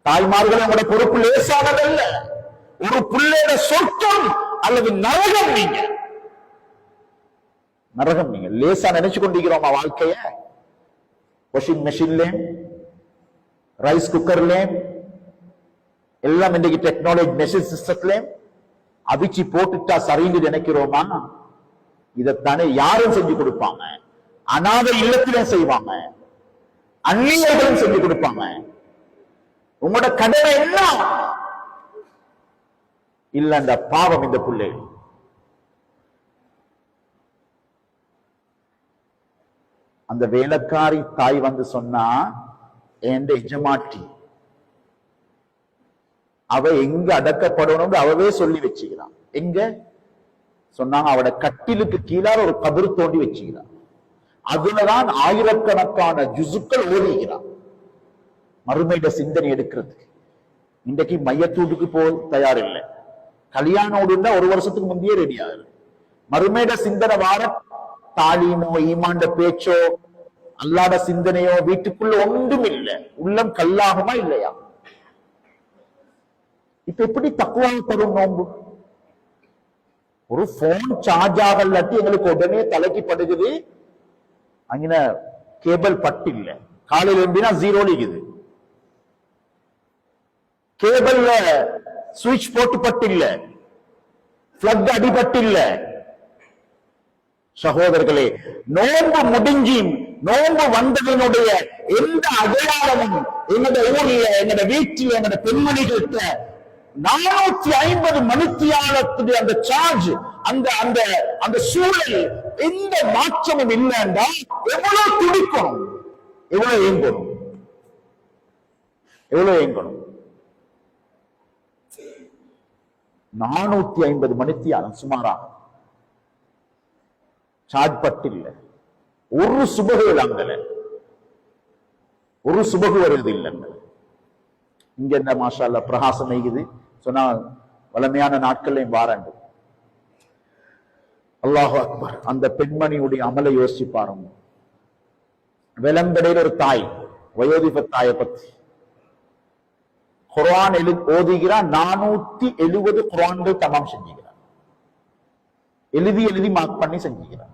தாய்மார்கள் உங்களோட பொறுப்பு லேசானதல்ல. ஒரு பிள்ளையோட சொர்க்கம் அல்லது நரகம் நீங்க, நரகம் நீங்க. லேசா நினைச்சு கொண்டிருக்கிறோமா வாழ்க்கைய? வாஷிங் மெஷின்ல, ரைஸ் குக்கர்ல, எல்லாம் இன்றைக்கு டெக்னாலஜி மெஷின் சிஸ்டத்துல அவிச்சு போட்டுட்டா சரின்னு நினைக்கிறோமா? இதைத்தானே யாரும் செஞ்சு கொடுப்பாங்க? அநாத இல்லத்திலும் செய்வாங்க, அந்நியர்களும் செஞ்சு கொடுப்பாங்க. உங்களோட கடமை என்ன? இல்ல அந்த பாவம் இந்த பிள்ளை. அந்த வேலைக்காரி தாய் வந்து சொன்னா, என் எஜமாட்டி அவ எங்க அடக்கப்படணும் அவவே சொல்லி வச்சுக்கிறான். எங்க சொன்னாங்க? அவட கட்டிலுக்கு கீழார ஒரு கபர் தோண்டி வச்சுக்கிறான். அதுலதான் ஆயிரக்கணக்கான ஜுசுக்கள் ஓடுகிறான் மறுமையிட சிந்தனை எடுக்கிறதுக்கு. இன்றைக்கு மையத்தூட்டுக்கு போய் தயார் இல்லை. கல்யாணம் இருந்தா ஒரு வருஷத்துக்கு முந்தையே ரெடி ஆகுது. மறுமையிட சிந்தனை வார தாலீமோ ஈமாண்ட பேச்சோ அல்லாத சிந்தனையோ வீட்டுக்குள்ள ஒன்றும் இல்லை. உள்ளம் கல்லாகுமா இல்லையா? இப்ப எப்படி தக்குவா தரும் நோன்பு? ஒரு போன் சார்ஜ் ஆகலாட்டி எங்களுக்கு உடனே தலைக்கு படுகுது. அங்க கேபிள் பட்டு இல்ல, காலையில் எழுந்தினா ஜீரோ இருக்குது. கேபிள்ல சுவிட்ச் போட்டு பட்டு இல்ல, பிளக் அடிபட்டு இல்ல. சகோதரர்களே, நோன்பு முடிஞ்சி நோன்பு வந்ததனுடைய எந்த அடையாளமும் எங்கட ஊர்ல, எங்கட வீட்டில், எங்கட பெண்மணிகிட்ட 450 மணித்தியாலத்துடைய அந்த சார்ஜ், அந்த அந்த அந்த சூழல் எந்த மாற்றமும் இல்லைன்னா எவ்வளவு துடிக்கணும், எவ்வளவு ஏங்கணும், எவ்வளவு ஏங்கணும். 450 மணித்தியாலம் சுமாராக சார்ஜ் பட்டில்லை. ஒரு சுபகு அங்கல, ஒரு சுபகு வருது இல்லைங்க. இங்க என்ன மாஷா அல்லாஹ் பிரகாசம் ஆகுது சொன்னா வளமையான நாட்கள்லையும் வாராண்டு. அல்லாஹு அக்பர். அந்த பெண்மணியுடைய அமலை யோசிச்சு பாருங்க. விளம்படையில் ஒரு வயோதிப தாயை பத்தி குர்ஆன் ஓதுகிறார். 470 குர்ஆன்கள் தமாம் செஞ்சுக்கிறார். எழுதி மார்க் பண்ணி செஞ்சுக்கிறார்.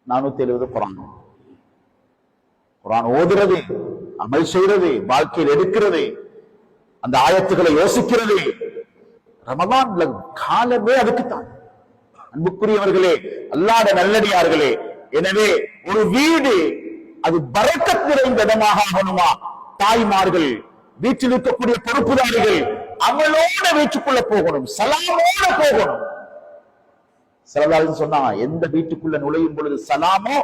470 குர்ஆன் ஓதுறது, அமல் செய்யறது, வாழ்க்கையில் எடுக்கிறது, அந்த ஆயத்துக்களை யோசிக்கிறது. ரமலான் காலமே அதுக்குத்தான். அன்புக்குரியவர்களே, அல்லாஹ்வுடைய நல்லடியார்களே, எனவே ஒரு வீடு அது பரக்கத் நிறைந்த இடமாக ஆகணுமா? தாய்மார்கள், வீட்டில் இருக்கக்கூடிய பொறுப்புதாரிகள் அமலோட வீட்டுக்குள்ள போகணும், சலாமோட போகணும். சொன்னா எந்த வீட்டுக்குள்ள நுழையும் பொழுது சலாமோ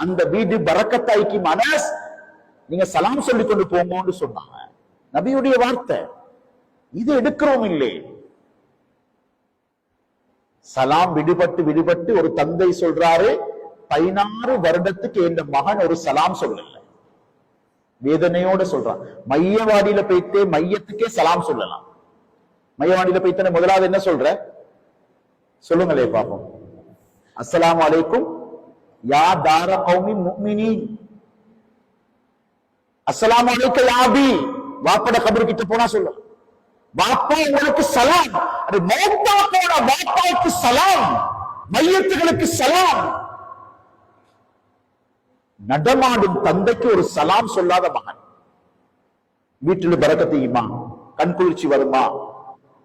அந்த வீடு பரக்கத்தாய்க்கு. மனஸ் நீங்க சலாம் சொல்லிக் கொண்டு போங்கன்னு சொன்னாங்க, நபியுடைய வார்த்தை. இது எடுக்கிறோம் இல்லை. சலாம் விடுபட்டு ஒரு தந்தை சொல்றாரு, 16 வருடத்துக்கு என் மகன் ஒரு சலாம் சொல்லல. வேதனையோட சொல்றான். மையவாடியில போயிட்டு மையத்துக்கே சலாம் சொல்லலாம். மையவாடியில போயிட்டு முதலாவது என்ன சொல்ற சொல்லுங்களே பாப்போம். அஸ்ஸலாமு அலைக்கும் யா தார கௌமி முஃமினீன். அஸ்ஸலாமு அலைக்க யா அபி. வாப்பட கபர் கிட்ட போனா சொல்ல, வாப்பா உங்களுக்கு சலாம். அது மௌத்தா போன வாப்பாவுக்கு சலாம், மையத்துகளுக்கு சலாம். நடமாடும் தந்தைக்கு ஒரு சலாம் சொல்லாத மகன். வீட்டில் பரக்கத்தையுமா, கண் குளிர்ச்சி வருமா?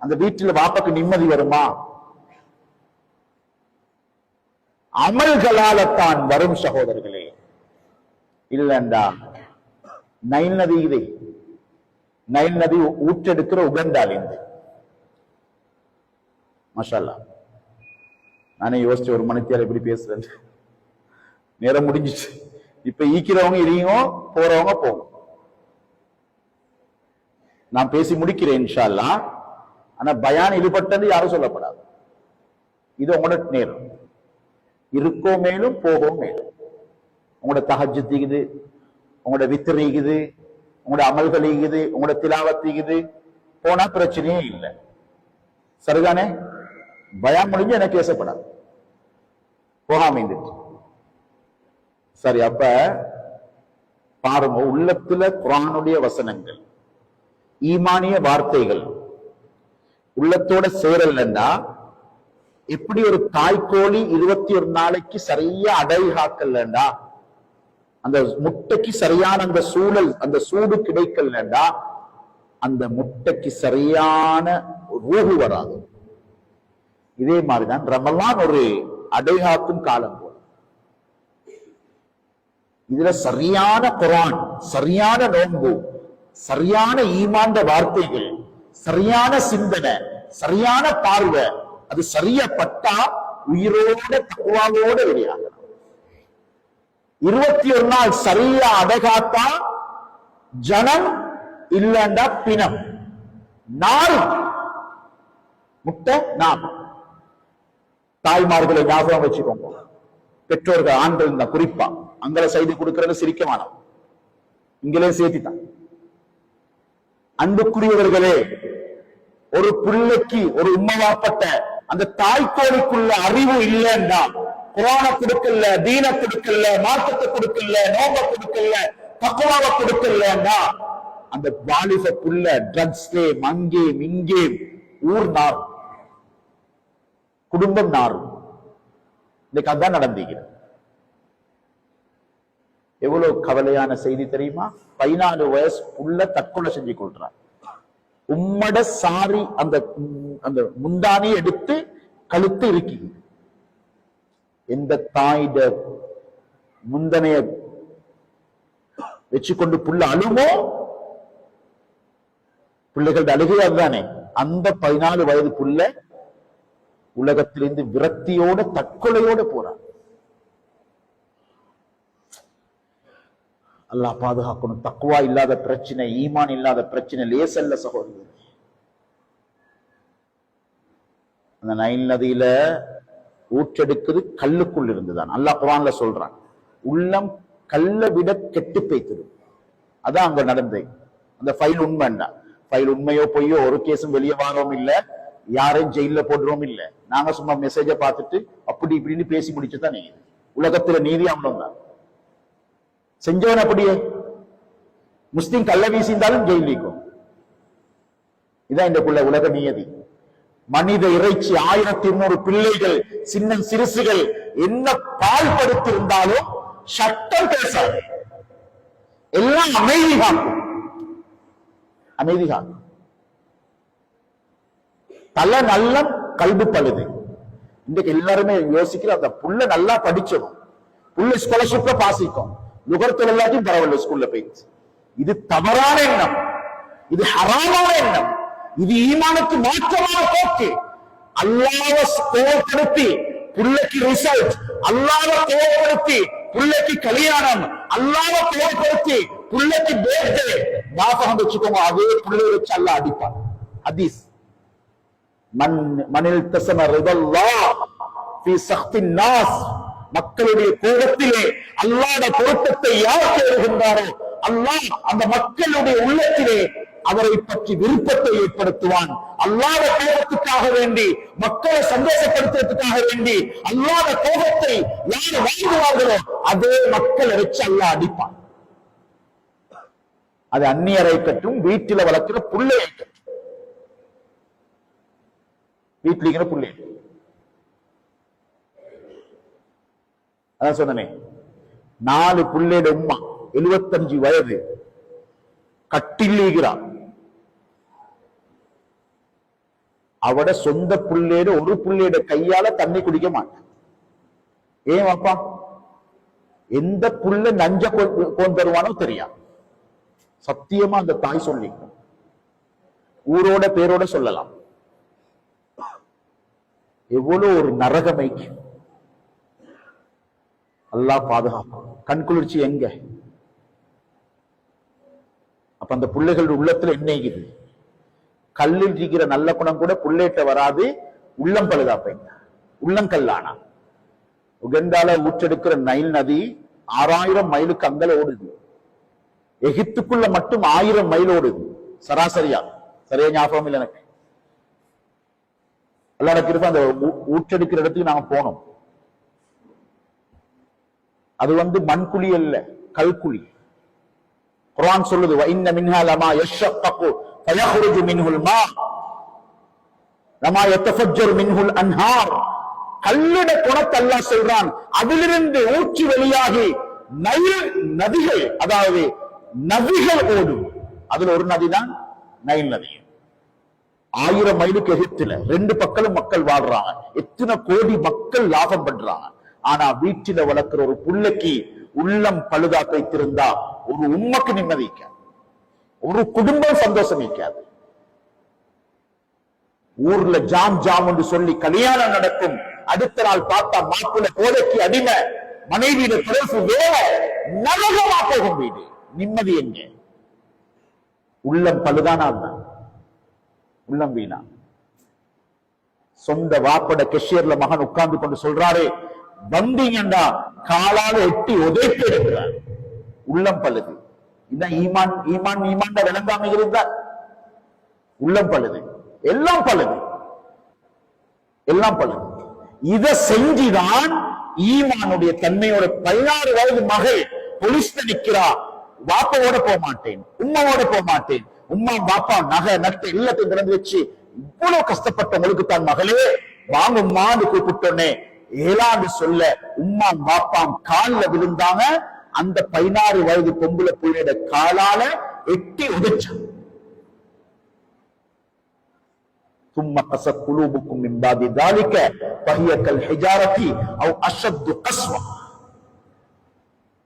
அந்த வீட்டில் வாப்பாக்கு நிம்மதி வருமா? அமல்களால்தான் வரும் சகோதரர்களே. இல்லண்டா நைல் நதி, இதை நைல் நதி ஊற்றெடுக்கிற உகண்டால் இந்த மாஷா அல்லாஹ். நானே யோசிச்சு ஒரு மணித்தியால எப்படி பேசுறேன். நேரம் முடிஞ்சிச்சு. இப்ப ஈக்கிறவங்க இரியும், போறவங்க போகும். நான் பேசி முடிக்கிறேன் இன்ஷா அல்லாஹ். ஆனா பயான் ஈடுபட்டது யாரும் சொல்லப்படாது. இது உங்களோட நேரம். இருக்கோ மேலும் போகோ மேலும். உங்களோட தஹஜ்ஜுத் இருக்குது, உங்களோட வித்ர் இருக்குது, உங்களோட அமல்கள் இருக்குது, உங்களோட திலாவத் இருக்குது. போனா பிரச்சனையே இல்லை. சரிதானே? பயான் முடிஞ்சு எனக்கு பேசப்படாது, போகாம இருந்துட்டு. சரி, அப்ப பாருங்க, உள்ளத்துல குர்ஆனுடைய வசனங்கள், ஈமானிய வார்த்தைகள் உள்ளத்தோட சேரலன்னா எப்படி ஒரு தாய்க்கோழி 21 நாளைக்கு சரியா அடைகாக்கலண்டா, அந்த முட்டைக்கு சரியான அந்த சூழல், அந்த சூடு கிடைக்கலண்டா அந்த முட்டைக்கு சரியான ரூஹு வராது. இதே மாதிரிதான் ரமலான் ஒரு அடைகாக்கும் காலம் போல. இதுல சரியான குர்ஆன், சரியான நோன்பு, சரியான ஈமான் வார்த்தைகள், சரியான சிந்தனை, சரியான பார்வை, அது சரியப்பட்டா உயிரோட தக்குவாவோட வெளியாகலாம். 21 நாள் சரியா அடைகாத்தா ஜனம் இல்லண்டா பிணம். நாள் முட்டை நாம். தாய்மார்களை ஞாபகம் வச்சுக்கோங்க. பெற்றோர்கள் ஆண்கள் தான் குறிப்பா அங்கல செய்து கொடுக்கிறது சிரிக்க வேணாம், இங்களே சேர்த்தித்தான். அன்புக்குரியவர்களே, ஒரு பிள்ளைக்கு ஒரு உண்மையாப்பட்ட அந்த தாய்க்கோழிக்குள்ள அறிவு இல்லைன்னா குர்ஆனை கொடுக்கல, தீன கொடுக்கல, மார்க்கத்தை கொடுக்கல, நோம்ப கொடுக்கல, தக்வாவை கொடுக்கலன்னா அந்த வாலிபக்குள்ள ட்ரக்ஸ்லே மங்கே மிங்கே ஊர் நார், குடும்பம் நாரும். இன்னைக்கு அதான் நடந்தீங்க. எவ்வளவு கவலையான செய்தி தெரியுமா? 14 வயசு உள்ள தற்கொலை செஞ்சு கொள்றார். உம்மட சாரி அந்த அந்த முந்தானி எடுத்து கழுத்து இருக்கு. எந்த தாயிட முந்தனைய வச்சுக்கொண்டு புள்ள அழுமோ, பிள்ளைகள் அழுகையாது தானே. அந்த 14 வயது புள்ள உலகத்திலிருந்து விரக்தியோட தற்கொலையோட போறார். அல்லாஹ் பாதுகாக்கணும். தக்வா இல்லாத பிரச்சனை, ஈமான் இல்லாத பிரச்சனை லேசல்ல சகோதரர். அந்த நைல் நதியில ஊற்றெடுக்குது கல்லுக்குள் இருந்துதான். அல்லாஹ் குர்ஆன்ல சொல்றான், உள்ளம் கல்ல விட கெட்டு பேய்த்திடும். அதான் அங்க நடந்தது. அந்த ஃபைல் உண்மைண்டா, ஃபைல் உண்மையோ பொய்யோ ஒரு கேஸும் வெளியே வாரோம் இல்ல, யாரையும் ஜெயில போடுறோம் இல்ல. நாங்க சும்மா மெசேஜ பார்த்துட்டு அப்படி இப்படின்னு பேசி முடிச்சுதான் நீங்க. உலகத்துல நீதி அவ்வளவு தான். செஞ்சவன் அப்படியே முஸ்லிம் கள்ள வீசிந்தாலும் ஜெயிலிக்கும். இதான் இந்த உலக நியதி. மனித இறைச்சி 1200 பிள்ளைகள் சின்ன சிறுசுகள் என்ன பால்படுத்தி இருந்தாலும் சட்டம் பேசாது, எல்லாம் அமைதி காக்கும். அமைதி காக்கும். தலை நல்லம் கல்வி பழுது. இன்றைக்கு எல்லாருமே யோசிக்கிற அந்த புள்ள நல்லா படிச்சிடும், புள்ள ஸ்காலர்ஷிப்ல பாசிக்கும், நுகர்த்தல் எல்லாத்தையும் பரவாயில்ல ஸ்கூல்ல போயிடுச்சு. இது தவறான எண்ணம், இது ஹராமான எண்ணம், இது ஈமானுக்கு மாற்றமான போக்கு. அல்லாஹ்வை கோவப்படுத்தி புள்ளைக்கு ரிசல்ட், அல்லாஹ்வை கோவப்படுத்தி புள்ளைக்கு கல்யாணம், அல்லாஹ்வை கோவப்படுத்தி புள்ளைக்கு பர்த்டே, ஞாபகம் வச்சுக்கோங்க, அதே புள்ளைய வச்சு அல்லாஹ் அடிப்பான். ஹதீஸ், மனில் தஸம ரிதல்லாஹ் ஃபீ சக்தின் நாஸ், மக்களுடைய கோபத்திலே அல்லாஹ்வுடைய பொருத்தத்தை யார் தேடுகின்றாரோ அல்லாஹ் அந்த மக்களுடைய உள்ளத்திலே அவரை பற்றி விருப்பத்தை ஏற்படுத்துவான். அல்லாஹ்வுடைய கோபத்துக்காக வேண்டி, மக்களை சந்தோஷப்படுத்துவதற்காக வேண்டி அல்லாஹ்வுடைய கோபத்தை யார் வாங்குவார்களோ அதே மக்களை வச்சு அல்லாஹ் அடிப்பான். அது அந்நியரை கட்டும், வீட்டில வளர்க்கிற புள்ளையை கட்டும். வீட்டில் புள்ளை அதான் சொன்னமே, 4 புள்ளையோட உம்மா 75 வயது கட்டில்கிறார். அவட சொந்த புள்ளையோட ஒரு புள்ளையோட கையால தண்ணி குடிக்க மாட்டான். ஏன் அப்பா? எந்த புள்ள நஞ்ச கோன் தருவானோ தெரியா. சத்தியமா அந்த தாய் சொல்லி ஊரோட பேரோட சொல்லலாம். எவ்வளவு ஒரு நரகமைக்கு அல்லாஹ் பாதுகாக்கும். கண்குளிர்ச்சி எங்க? அப்ப அந்த பிள்ளைகள் உள்ளத்துல என்ன இருக்குது? கல்லில் இருக்கிற நல்ல குணம் கூட புள்ளேட்ட வராது, உள்ளம் பழுதாப்பைங்க, உள்ளங்கல்லானா. உகண்டால ஊற்றெடுக்கிற நைல் நதி 6000 மைலுக்கு அங்கல ஓடுது. எகிப்துக்குள்ள மட்டும் 1000 மைல் ஓடுது சராசரியா. சரியா ஞாபகம் இல்லை எனக்கு. எல்லாருக்கும் அந்த ஊற்றெடுக்கிற இடத்துக்கு நாங்க போனோம். அது மண்குழி அல்ல, கல்குழி. குர்ஆன் சொல்லுது, வஇன்ன மின்ஹா லமா யஷக்ககு ஃபயஹ்ருஜு மின்ஹுல் மா லமா யதஃபஜ்ஜரு மின்ஹுல் அன்ஹார். கல்லுட குணத்தை அல்லாஹ் சொல்றான், அதிலிருந்து ஊற்றி வெளியாகி நைல் நதிகள், அதாவது நதிகள் ஓடும். அதுல ஒரு நதிதான் நைல் நதி. 1000 மைலுக்கு எகிப்துல 2 பக்கமும் மக்கள் வாழ்றாங்க. எத்தனை கோடி மக்கள் லாபம் பண்றாங்க. ஆனா வீட்டில வளர்க்கிற ஒரு புள்ளைக்கு உள்ளம் பழுதா வைத்திருந்தா ஒரு உம்மக்கு நிம்மதிக்காது, ஒரு குடும்பம் சந்தோஷம் வைக்காது. ஊர்ல ஜாம் ஜாம் என்று சொல்லி கல்யாணம் நடக்கும். அடுத்த நாள் பார்த்தா மாப்பிள்ளை போதைக்கு அடிமை, மனைவியிட பிறகு வேற நரகமா போகும் வீடு. நிம்மதி எங்க? உள்ளம் பழுதானால் தான் உள்ளம் வீணா. சொந்த வாப்பட கெஷியர்ல மகன் உட்கார்ந்து கொண்டு சொல்றாரு, வந்தீங்கன்னா காலால எட்டி உதைத்து எடுக்கிறார். உள்ளம் பழுது. இதான் ஈமான். ஈமான் ஈமான் விளங்காம இருந்தா உள்ளம் பழுது, எல்லாம் பழுது, எல்லாம் பழுது. இதை செஞ்சுதான் ஈமானுடைய தன்மையோட 16 வயது மகள் போலீஸ்ல நிக்கிறா. வாப்பாவோட போக மாட்டேன், உம்மாவோட போக மாட்டேன். உம்மா பாப்பா நகை நட்டு எல்லாத்தையும் திறந்து வச்சு இவ்வளவு கஷ்டப்பட்டவங்களுக்கு தான் மகளே வாங்க உம்மான்னு கூப்பிட்டோன்னே ஏழாண்டு சொல்ல உம்மா பாப்பாம் காலில் விழுந்தாங்க. அந்த 16 வயது பொம்பளை பிள்ளையோட காலால எட்டி உதைச்சான். ثم قست قلوبكم من بعد ذلك فهي كالحجارة أو أشد قسوة.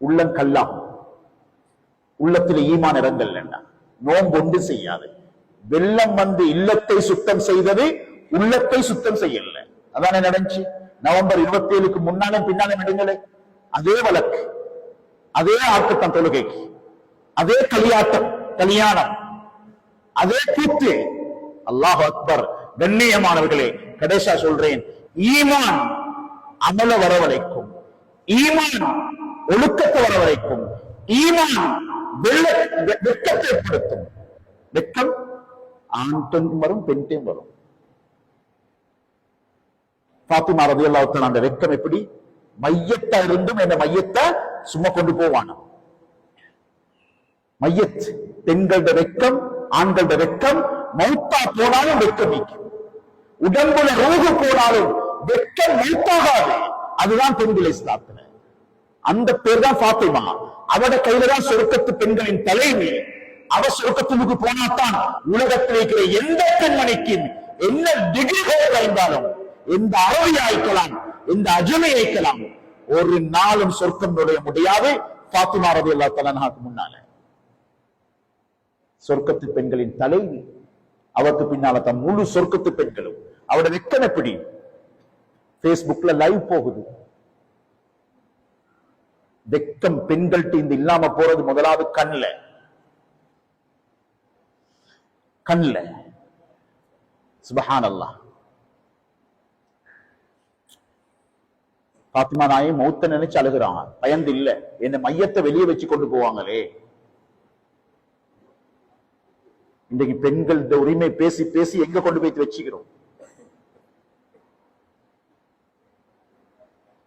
உள்ளங்கல்லாம் உள்ளத்தில் ஈமான் இறங்கல்ல. நோன்பு ஒன்று செய்யாது. வெள்ளம் வந்து இல்லத்தை சுத்தம் செய்தது, உள்ளத்தை சுத்தம் செய்யல. அதானே நடந்துச்சு. நவம்பர் 27க்கு முன்னாலும் பின்னாலும் எடுங்களே அதே வழக்கு, அதே ஆட்டத்தான் தொழுகைக்கு, அதே களியாட்டம் கல்யாணம், அதே கூத்து. அல்லாஹ் அக்பர். கண்ணியமானவர்களே, கடைசியா சொல்றேன், ஈமான் அமல வரவழைக்கும், ஈமான் ஒழுக்கத்தை வரவழைக்கும், ஈமான் வெட்கத்தை ஏற்படுத்தும். வெட்கம் ஆண்டும் வரும் பெண்டையும் வரும். பாத்திமா ரலியல்லாஹு தஆலா அந்த வெட்கம் எப்படி மையத்தா இருந்தும் என்ன மையத்தை சும்மா கொண்டு போவான. மையத் பெண்களோட வெட்கம், ஆண்களோட வெட்கம் மௌத்தா போனாலும் வெட்கம் நீக்கும். உடம்புல ரூஹு போனாலும் வெட்கம் மௌத்தாகாது. அதுதான் பெண்கள் இஸ்லாத்துல. அந்த பேர் தான் பாத்திமா. அவட கையில தான் சொர்க்கத்து பெண்களின் தலைமை. அவ சொர்க்கத்துக்கு போனாத்தான் உலகத்தில் இருக்கிற எந்த பெண்மணிக்கு என்ன டிகிரி இருந்தாலும், எந்த அரபி ஆய்க்கலாம், எந்த அஜமை ஆய்க்கலாம், ஒரு நாளும் சொர்க்கம் நுழைய முடியாது. பாத்திமா ரலியல்லாஹு தஆலாக்கு முன்னால சொர்க்கத்து பெண்களின் தலைவி. அவருக்கு பின்னால தான் முழு சொர்க்கத்து பெண்களும். அவட வெக்கம் எப்படி பேஸ்புக்ல லைவ் போகுது. வெக்கம் பெண்கள்ட்ட இந்த இல்லாம போறது முதலாவது கண்ல. சுப்ஹானல்லாஹ். பாத்திமா நாயை மௌத்த நினைச்சு அழுகுறாங்க. பயந்து இல்ல, என்ன மையத்தை வெளியே வச்சு கொண்டு போவாங்களே. இன்றைக்கு பெண்கள் உரிமை பேசி பேசி எங்க கொண்டு போய் வச்சுக்கிறோம்.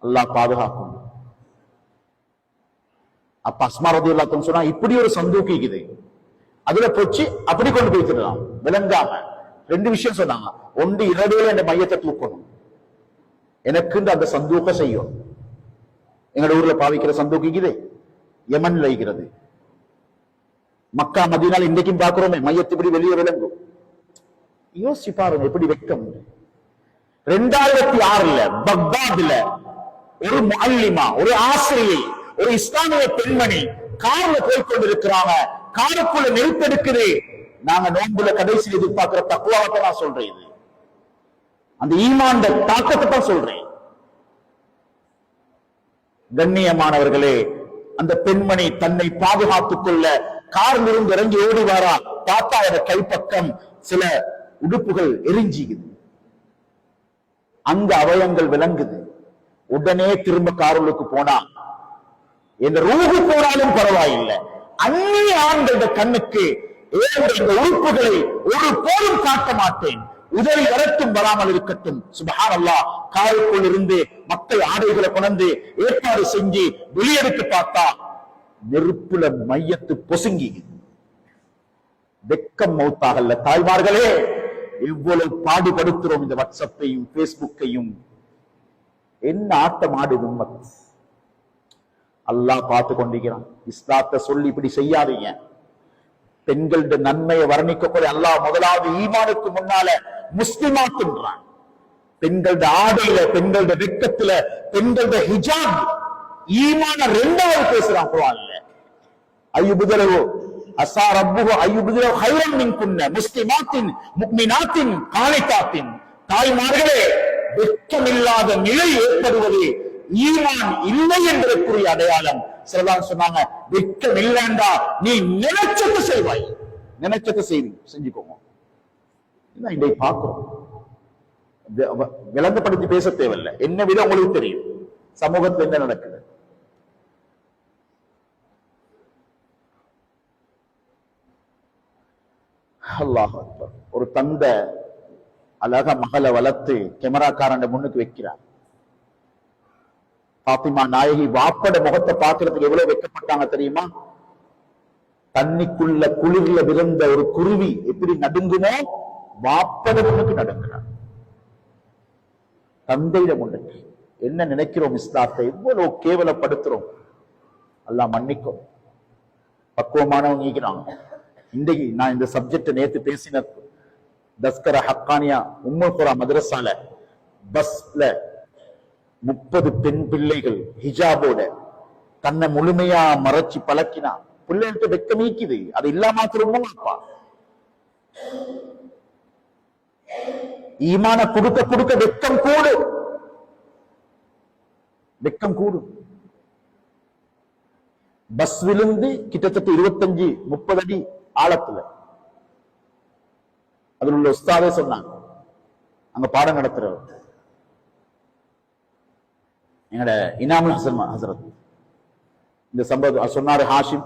அல்லாஹ் பாதுகாக்கும். அப்ப அஸ்மா ரலியல்லாஹு அன்ஹா சொன்னா இப்படி ஒரு சந்தூக்கிக்குது, அதுல போச்சு அப்படி கொண்டு போய் தரலாம் விளங்காம. 2 விஷயம் சொன்னாங்க. ஒன்று இரவுல இந்த மையத்தை தூக்கணும், எனக்கு அந்த சந்தூக்க செய்யும். எங்களோட ஊர்ல பாவிக்கிற சந்தூக்கிக்குது, யமன்ல இருக்கிறது. மக்கா மதீனால இன்றைக்கும் பார்க்கிறோமே மையத்தை இப்படி வெளியே விளங்கும். யோசிச்சு பாருங்க எப்படி வெட்கம். 2006 பக்தாத்ல ஒரு முஅல்லிமா, ஒரு ஆசிரியை, ஒரு இஸ்லாமிய பெண்மணி கார்ல போய் கொண்டிருக்கிறாங்க. காருக்குள்ள நெருப்பெடுக்குது. நாங்க நோன்புல கடைசி எதிர்பார்க்கிற தக்குவாவை நான் சொல்றேன். இது அந்த ஈமான் தாக்கத்தை தான் சொல்றேன். கண்ணியமானவர்களே, அந்த பெண்மணி தன்னை பாதுகாத்துக் கொள்ள காரில் இருந்து இறங்கி ஓடி வாரா. பார்த்தா அவட கைப்பக்கம் சில உடுப்புகள் எரிஞ்சிக்குது, அங்க அவயங்கள் விளங்குது. உடனே திரும்ப காருளுக்கு போனா, என் ரூஹு போனாலும் பரவாயில்லை, அந்நிய ஆண்களோட கண்ணுக்கு இந்த உறுப்புகளை ஒரு போலும் காட்ட மாட்டேன், உதவி வரட்டும் வராமல் இருக்கட்டும். சுப்ஹானல்லாஹ். காருக்குள் இருந்து மக்கள் ஆடைகளை கொண்டு ஏற்பாடு செஞ்சு வெளியெடுத்து பார்த்தா நெருப்புல மையத்து பொசுங்கி. வெக்கம் மௌத்தாகல்ல. தாய்மார்களே, எவ்வளவு பாடுபடுத்துறோம் இந்த வாட்ஸ்அப்பையும் பேஸ்புக்கையும். என்ன ஆட்டம் ஆடுது உம்மத். அல்லாஹ் பார்த்து கொண்டிருக்கிறான். இஸ்லாத்தை சொல்லி இப்படி செய்யாதீங்க. பெண்களோட நன்மையை வர்ணிக்கக்கூடிய அல்லாஹ் முதலாவது ஈமானுக்கு முன்னால முஸ்லிமாத்துன்றான். பெண்களோட ஆடையில, பெண்களோட வெட்கத்துல, பெண்களோட ஹிஜாப், ஈமான 2வது பேசுறான் குர்ஆன்ல. அய்யுபுதலு அஸா ரப்புஹு அய்யுபுதலு கைரன் மின்குன்ன முஸ்லிமாத்தின் முஃமினாத்தின் கானிதாத்தின். தாய்மார்களே, வெட்கமில்லாத நிலை ஏற்படுவது ஈமான் இல்லை என்பதற்குரிய அடையாளம். சிலதான் சொன்னாங்க, வெட்கம் இல்லைண்டா நீ நினைச்சது செய்வாய், நினைச்சது செஞ்சுக்கோங்க. இதை பார்க்கிறோம். விளங்கப்படுத்தி பேச தேவையில்லை, என்ன விட உங்களுக்கு தெரியும் சமூகத்தில் என்ன நடக்குது. அல்லாஹ் அக்பர். ஒரு தந்தை அழகா மகளை வளர்த்து கேமராக்காரன் முன்னுக்கு வைக்கிறார். பாத்திமா நாயகி வாப்பட முகத்தை பார்க்கறதுக்கு எவ்வளவு வெட்கப்பட்டாங்க தெரியுமா? தண்ணிக்குள்ள குளிர்ல விழுந்த ஒரு குருவி எப்படி நடுங்குமோ வாப்பட முன்னுக்கு நடுங்கிறார். தந்தையிட முன்னுக்கு. என்ன நினைக்கிறோம்? இஸ்லாத்தை எவ்வளவு கேவலப்படுத்துறோம். அல்லாஹ் மன்னிக்கும். பக்குவமானவங்க ஈக்கிறாங்க. இன்றைக்கு நான் இந்த சப்ஜெக்ட் நேத்து பேசின தஸ்கர ஹக்கானியா உம்முல் குரா மதரசால பஸ்ல 30 பெண் பிள்ளைகள் ஹிஜாபோட தன்னை முழுமையா மறைச்சு பழக்கினா. பிள்ளைகிட்ட வெக்கம் நீக்குது. அது இல்லாம திரும்பப்பா ஈமான கொடுக்க கொடுக்க வெக்கம் கூடு, வெக்கம் கூடும். பஸ் விழுந்து கிட்டத்தட்ட 25-30 அடி ஆழத்துல. அதில் உள்ள உஸ்தாதே சொன்னாங்க, அங்க பாடம் நடத்துறவர் எங்கட இனாமுல் ஹசன் ஹசரத் இந்த சம்பவம் சொன்னாரு. ஹாஷிம்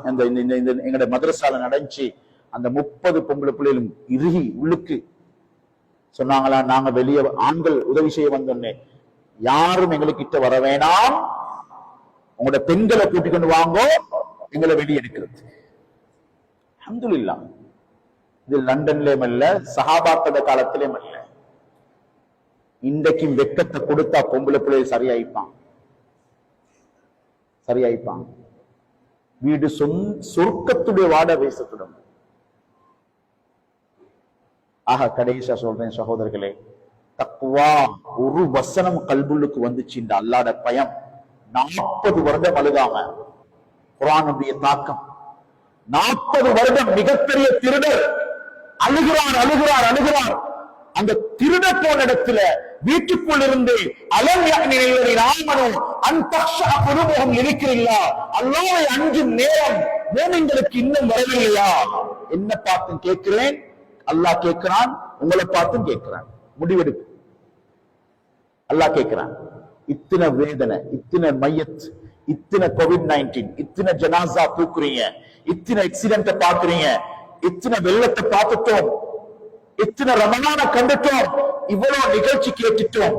எங்கட மதரசால நடந்துச்சு. அந்த 30 பொம்பளை பிள்ளைகளும் இறுகி உள்ளுக்கு சொன்னாங்களா, நாங்க வெளியே ஆண்கள் உதவி செய்ய வந்தோன்னே யாரும் எங்களுக்கிட்ட வர வேணாம், உங்களோட பெண்களை கூட்டிக் கொண்டு வாங்கோ, எங்களை வெளியெடுக்கிறது. அல்ஹம்துலில்லாஹ். இது லண்டன்லயும் அல்ல, சஹாபாக்கள காலத்திலேயும் அல்ல. இன்றைக்கும் வெக்கத்தை கொடுத்தா பொம்பளை பிள்ளை சரியாயிப்பான், சரியாயிப்பான். வீடு சொர்க்கத்துடைய வாட பேசத்துடன். ஆக கடைசியா சொல்றேன் சகோதரர்களே, தக்வா ஒரு வசனம் கல்புள்ளுக்கு வந்துச்சு. இந்த அல்லாஹ்ட பயம் 40 வருடம் அழுகாம. குர்ஆனுடைய தாக்கம் 40 வருடம். மிகப்பெரிய திருடர் அழுகிறார் அழுகிறார் அழுகிறார். அந்த திருட போன இடத்துல வீட்டுக்குள் இருந்து அலம் ஆமனும் அன்பும் இருக்கிறீங்களா, அல்லாஹ்வை அஞ்சும் நேரம் மூமின்களுக்கு இன்னும் வரவில்லையா? என்ன பார்த்து கேட்கிறேன், அல்லாஹ் கேட்கிறான், உங்களை பார்த்தும் கேட்கிறான். முடிவெடுப்பு அல்லாஹ் கேட்கிறான். இத்தனை வேதனை, இத்தனை மையத், இத்தனை கோவிட்-19, இத்தனை ஜனாசா தூக்குறீங்க, இத்தனை ஆக்சிடென்ட் பாக்குறீங்க, இத்தனை வெள்ளத்தை பார்த்துட்டோம், இத்தனை ரமலான கண்டுட்டோம், இவ்வளவு நிகழ்ச்சி கேட்டுட்டோம்.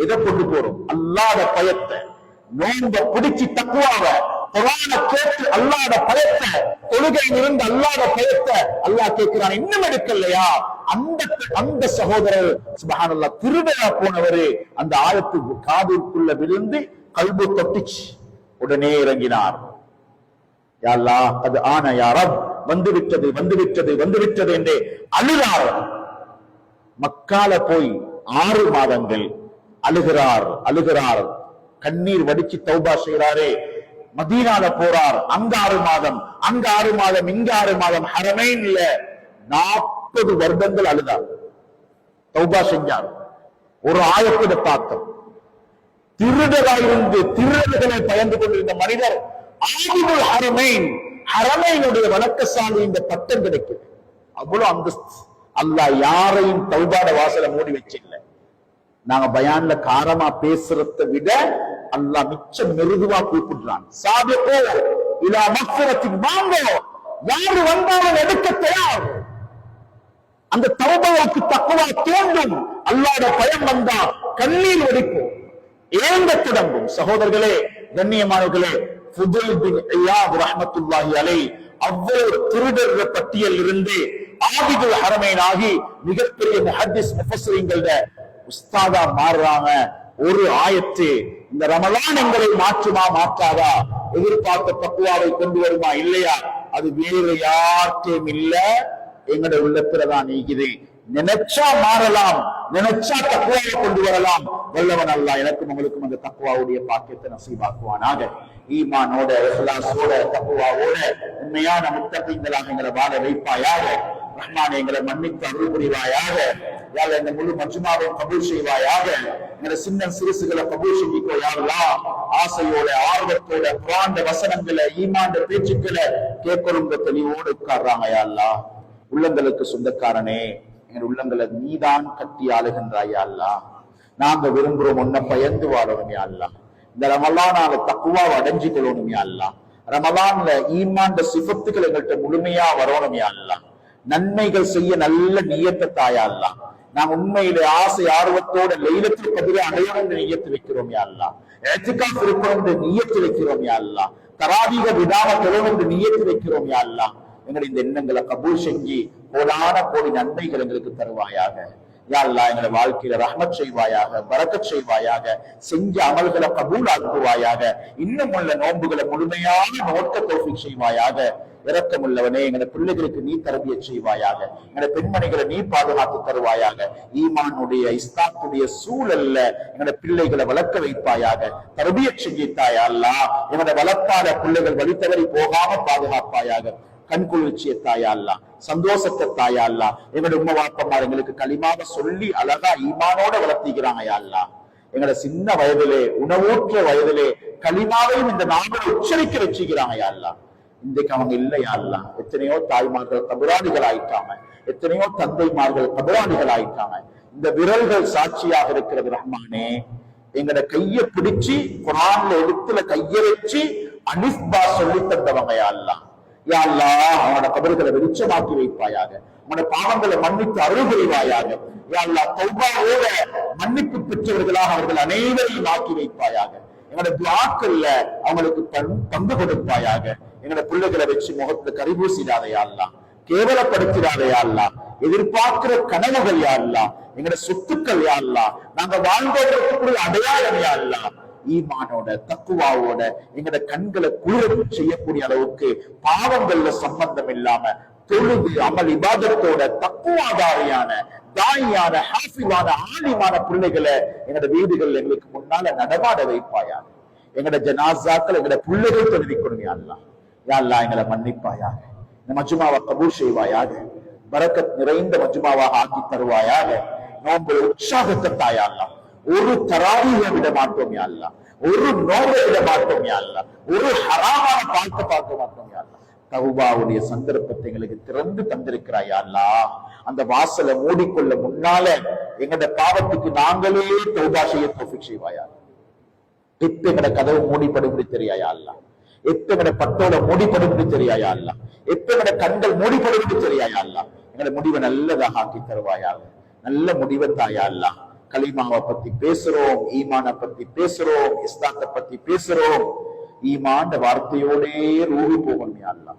எதை கொண்டு போறோம்? அல்லாஹ்ட பயத்தை, நோன்ப பிடிச்சி தக்குவாவ, குர்ஆன கேட்டு அல்லாஹ்ட பயத்தை, தொழுகையில் இருந்து அல்லாஹ்ட பயத்தை அல்லாஹ் கேட்கிறான். இன்னும் எடுக்கலையா? அந்த சகோதரர் சுப்ஹானல்லாஹ் திருடரா போனவரு அந்த ஆயத்துக்கு காதுக்குள்ள விழுந்து கல்பு தொட்டுச்சு. உடனே இறங்கினார். யா அல்லாஹ் அது ஆன யா ரப், வந்துவிட்டது வந்துவிட்டது வந்துவிட்டது என்று அழுகிறார். மக்கால போய் 6 மாதங்கள் அழுகிறார் அழுகிறார், கண்ணீர் வடிச்சு தௌபா செய்கிறாரே. மதீனால போறார், அங்க 6 மாதம், அங்க 6 மாதம், இங்க 6 மாதம். ஹரமைன்ல 40 வருடங்கள் அழுதார், தௌபா செஞ்சார். ஒரு ஆயத்தோட தாக்கம். திருடராயிருந்து திருடர்களை பயந்து கொண்டிருந்த மனிதர் ஆபிதுல் ஹரமைன், ஹரமைனுடைய வணக்கசாலி இந்த பட்டம் கிடைக்குது. அவ்வளவு அந்தஸ்து. அல்லாஹ் யாரையும் தௌபாட வாசல மூடி வச்சில்ல. நாங்க பயான்ல காரமா பேசுறதை விட அல்லாஹ் மிச்சம் மெருதுவா கூப்பிடுறான். சாபிகோ இலா மக்ஃபிரத்தின், வாங்கோ, யாரு வந்தாலும் எடுக்க தயார். அந்த தௌபாவுக்கு தக்வா தோன்றும். அல்லாஹ்ட பயம் வந்தா கண்ணீர் வடிக்கும், ஏங்க தொடங்கும். சகோதரர்களே, கண்ணியமானவர்களே, ஃபுதைல் பின் இயாத் ரஹ்மத்துல்லாஹி அலைஹி அவ்வளவு திருடர் பட்டியல் இருந்து ஆபிதுல் ஹரமைன் ஆகி மிகப்பெரிய முஹத்திஸ் முஃபஸ்ஸிரீன்களோட உஸ்தாதா மாறுறாங்க. ஒரு ஆயத்து இந்த ரமலான் எங்களை மாற்றுமா மாற்றாதா, எதிர்பார்த்த தக்வாவை கொண்டு வருமா இல்லையா, அது வேறு யார்ட்டையும் இல்ல, எங்கட உள்ளத்துலதான் நீக்குது. நினைச்சா மாறலாம், நினைச்சா தக்வாவை கொண்டு வரலாம். வல்லவன் அல்லாஹ் எனக்கும் உங்களுக்கும் அந்த தக்வாவுடைய பாக்கியத்தை நசீபாக்குவானாக. ஈமானோட, இஹ்லாஸோட, தக்வாவோட உண்மையான முத்தகீன்களாக எங்களை வாழ வைப்பாயாக. ரஹ்மான் எங்களை மன்னித்து அருள் புரிவாயாக. யாழ் இந்த முழு மஜ்மாவை கபூல் செய்வாயாக. எங்களை சின்ன சிறுசுகளை கபூல் செஞ்சிக்கோ யா அல்லாஹ். ஆசையோட, ஆர்வத்தோட குர்ஆன் வசனங்களை, ஈமான் பேச்சுக்களை கேட்கணும் தெளிவோடு உட்கார்றாங்க யா அல்லாஹ். உள்ளங்களுக்கு சொந்தக்காரனே, எங்கள் உள்ளங்களை நீதான் கட்டி ஆளுகின்றாய் யா அல்லாஹ். நாங்க விரும்புறோம் உன்னை பயந்து வாழணும் யா அல்லாஹ். இந்த ரமலானால தக்வாவை அடைஞ்சு கொள்ளணும் யா அல்லாஹ். ரமலான்ல ஈமான் சிஃபத்துக்கள் எங்கள்கிட்ட முழுமையா வரணும் யா அல்லாஹ். நன்மைகள் செய்ய நல்ல நியத்தை தாயா அல்லாஹ். நாங்க உண்மையிலே ஆசை ஆர்வத்தோட லைலத்துல் கத்ரை அடையணும் நியத்து வைக்கிறோம் யா அல்லாஹ். இஅ்திகாஃப் இருக்கணும் என்று நியத்து வைக்கிறோம் யா அல்லாஹ். தராவீஹ விடாம தொழணும் என்று நியத்து வைக்கிறோம் யா அல்லாஹ். எங்களுடைய இந்த எண்ணங்களை கபூல் செஞ்சு கோடான கோடி நன்மைகள் எங்களுக்கு தருவாயாக யா அல்லாஹ். எங்களை வாழ்க்கையில ரஹ்மத் செய்வாயாக, பரக்கத் செய்வாயாக, செஞ்ச அமல்களை கபூல் ஆக்குவாயாக, இன்னும் உள்ள நோன்புகளை முழுமையான நோக்க தௌஃபீக் செய்வாயாக. இரக்கமுள்ளவனே, எங்களை பிள்ளைகளுக்கு நீ தரபியத் செய்வாயாக, எங்களை பெண்மணிகளை நீ பாதுகாத்து தருவாயாக. ஈமானுடைய இஸ்லாத்துடைய சூழல்ல எங்களை பிள்ளைகளை வளர்க்க வைப்பாயாக, தரபியத் செஞ்சித்தாயா அல்லாஹ். எங்களை வளர்ப்பாத பிள்ளைகள் வழி தவறி போகாம பாதுகாப்பாயாக. கண்குளிர்ச்சிய தாயா அல்லா, சந்தோஷத்தை தாயா அல்லா. எங்களுடைய உம்மா வாப்பமார் எங்களுக்கு களிமாவை சொல்லி அழகா ஈமானோட வளர்த்திக்கிறாங்க யா அல்லா. எங்களோட சின்ன வயதிலே, உணவூற்ற வயதிலே களிமாவையும் இந்த நாமளை உச்சரிக்க வச்சுக்கிறாங்க யா அல்லா. இன்றைக்கு அவங்க இல்லையா அல்லா. எத்தனையோ தாய்மார்கள் கபராணிகள் ஆயிட்டாங்க, எத்தனையோ தந்தைமார்கள் கபராணிகள் ஆயிட்டாங்க. இந்த விரல்கள் சாட்சியாக இருக்கிறது ரஹ்மானே. எங்கட கைய பிடிச்சு குர்ஆன்ல எழுத்துல கைய வச்சு அனிஃபா சொல்லி தந்தவங்க யா அல்லா. யா அல்லாஹ், அவனோட கபறுகளை வெளிச்சமாக்கி வைப்பாயாக, அவனோட பாவங்களை மன்னித்து அருள் புரிவாயாக. யா அல்லாஹ், தௌபாவோட மன்னிப்பு பெற்றவர்களாக அவர்கள் அனைவரையும் ஆக்கி வைப்பாயாக. எங்களோட துஆக்கள்ல அவங்களுக்கு பங்கு கொடுப்பாயாக. எங்களோட பிள்ளைகளை வச்சு முகத்துல கரிபூசிடாத யா அல்லாஹ், கேவலப்படுத்திடாத யா அல்லாஹ். எதிர்பார்க்கிற கனவுகள் யா அல்லாஹ், எங்களோட சொத்துக்கள் யா அல்லாஹ், நாங்க வாழ்ந்தவர்களுக்குரிய அடையாளம் யா அல்லாஹ், ஈமானோட தக்குவாவோட எங்களோட கண்களை குளிர செய்யக்கூடிய அளவுக்கு பாவங்கள்ல சம்பந்தம் இல்லாம தொழுது அமல் இபாதத்தோட தக்குவாதாரியான தாயான ஹாஃபிவான ஆலிமான பிள்ளைகளை எங்களோட வீடுகள் எங்களுக்கு முன்னால நடமாட வைப்பாயாக. எங்களோட ஜனாசாக்கள் எங்களோட பிள்ளைகள் தெரிவிக்கணும் யா அல்லாஹ். யா அல்லாஹ், எங்களை மன்னிப்பாயாக, இந்த மஜ்மாவை கபூல் செய்வாயாக, பரக்கத் நிறைந்த மஜ்மாவாக ஆக்கி தருவாயாக. நோன்புல உற்சாகத்தை தாயா அல்லாஹ். ஒரு தராவீஹை விட மாட்டோம் யா அல்லாஹ், ஒரு நோன்பை விட மாட்டோம் யா அல்லாஹ், ஒரு ஹராமான பாழ்த்த பார்க்க மாட்டோம் யா அல்லாஹ். தௌபாவுடைய சந்தர்ப்பத்தை எங்களுக்கு திறந்து தந்திருக்கிறாய் யா அல்லாஹ். அந்த வாசலை மூடிக்கொள்ள முன்னால எங்களோட பாவத்துக்கு நாங்களே தௌபா செய்ய தௌஃபீக் செய்வாயா. எப்ப எங்கட கதவு மூடிப்படும் தெரியாயா அல்லாஹ், எப்ப எங்கட பட்டோட மூடிப்படும் தெரியாயா அல்லாஹ், எப்ப எங்கட கண்கள் மூடிப்படும் தெரியாயா அல்லாஹ். எங்களோட முடிவை நல்லதாக ஆக்கி தருவாயாக, நல்ல முடிவை தாயா அல்லாஹ். கலிமாவை பத்தி பேசுறோம், ஈமான பத்தி பேசுறோம், இஸ்லாத்தை பத்தி பேசுறோம். ஈமான் வார்த்தையோடே ரூஹி போகணும் யா அல்லாஹ்.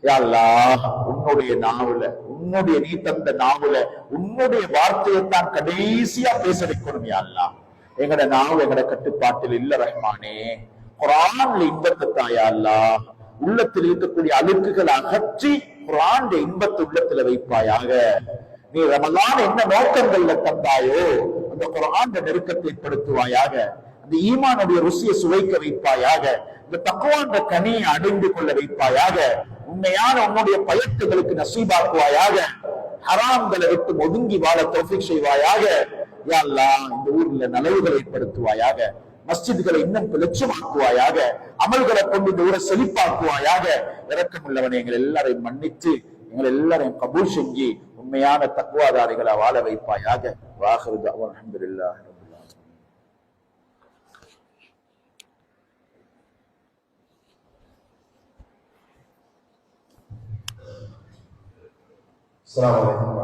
யா அல்லாஹ், உன்னுடைய நாவுல, உன்னுடைய நீ தந்த நாவுல உன்னுடைய வார்த்தையைத்தான் கடைசியா பேச வைக்கணும் யா அல்லாஹ். எங்கட நாவு எங்கட கட்டுப்பாட்டில் இல்ல ரஹ்மானே. குர்ஆன்ல இன்பத்தை தாயா அல்லாஹ். உள்ளத்தில் இருக்கக்கூடிய அழுக்குகளை அகற்றி குர்ஆன் இன்பத்தை உள்ளத்துல வைப்பாயாக. நீ ரமலான் என்ன நோக்கங்கள்ல தந்தாயோ அந்த குர்ஆன் நெருக்கத்தை ஏற்படுத்துவாயாக, அந்த ஈமானுடைய ருசியை சுவைக்க வைப்பாயாக, இந்த தக்வான்ற கனியை அடைந்து கொள்ள வைப்பாயாக. உண்மையான உன்னுடைய பயத்துகளுக்கு நசீபாக்குவாயாக. ஹராம்களை விட்டு ஒதுங்கி வாழ தௌஃபீக் செய்வாயாக. யா அல்லாஹ், இந்த ஊர்ல நலவுகளை ஏற்படுத்துவாயாக, மஸ்ஜித்களை இன்னும் வெளிச்சமாக்குவாயாக, அமல்களை கொண்டு இந்த ஊரை செழிப்பாக்குவாயாக. இரக்கமுள்ளவனை எங்கள் எல்லாரையும் மன்னித்து எங்கள் எல்லாரையும் கபூல் செஞ்சு உண்மையான தக்வாதாரிகளை வாழ வைப்பாயாக. வாஹிரு தஅவானா அல்ஹம்துலில்லாஹி ரப்பில் ஆலமீன். அஸ்ஸலாமு அலைக்கும்.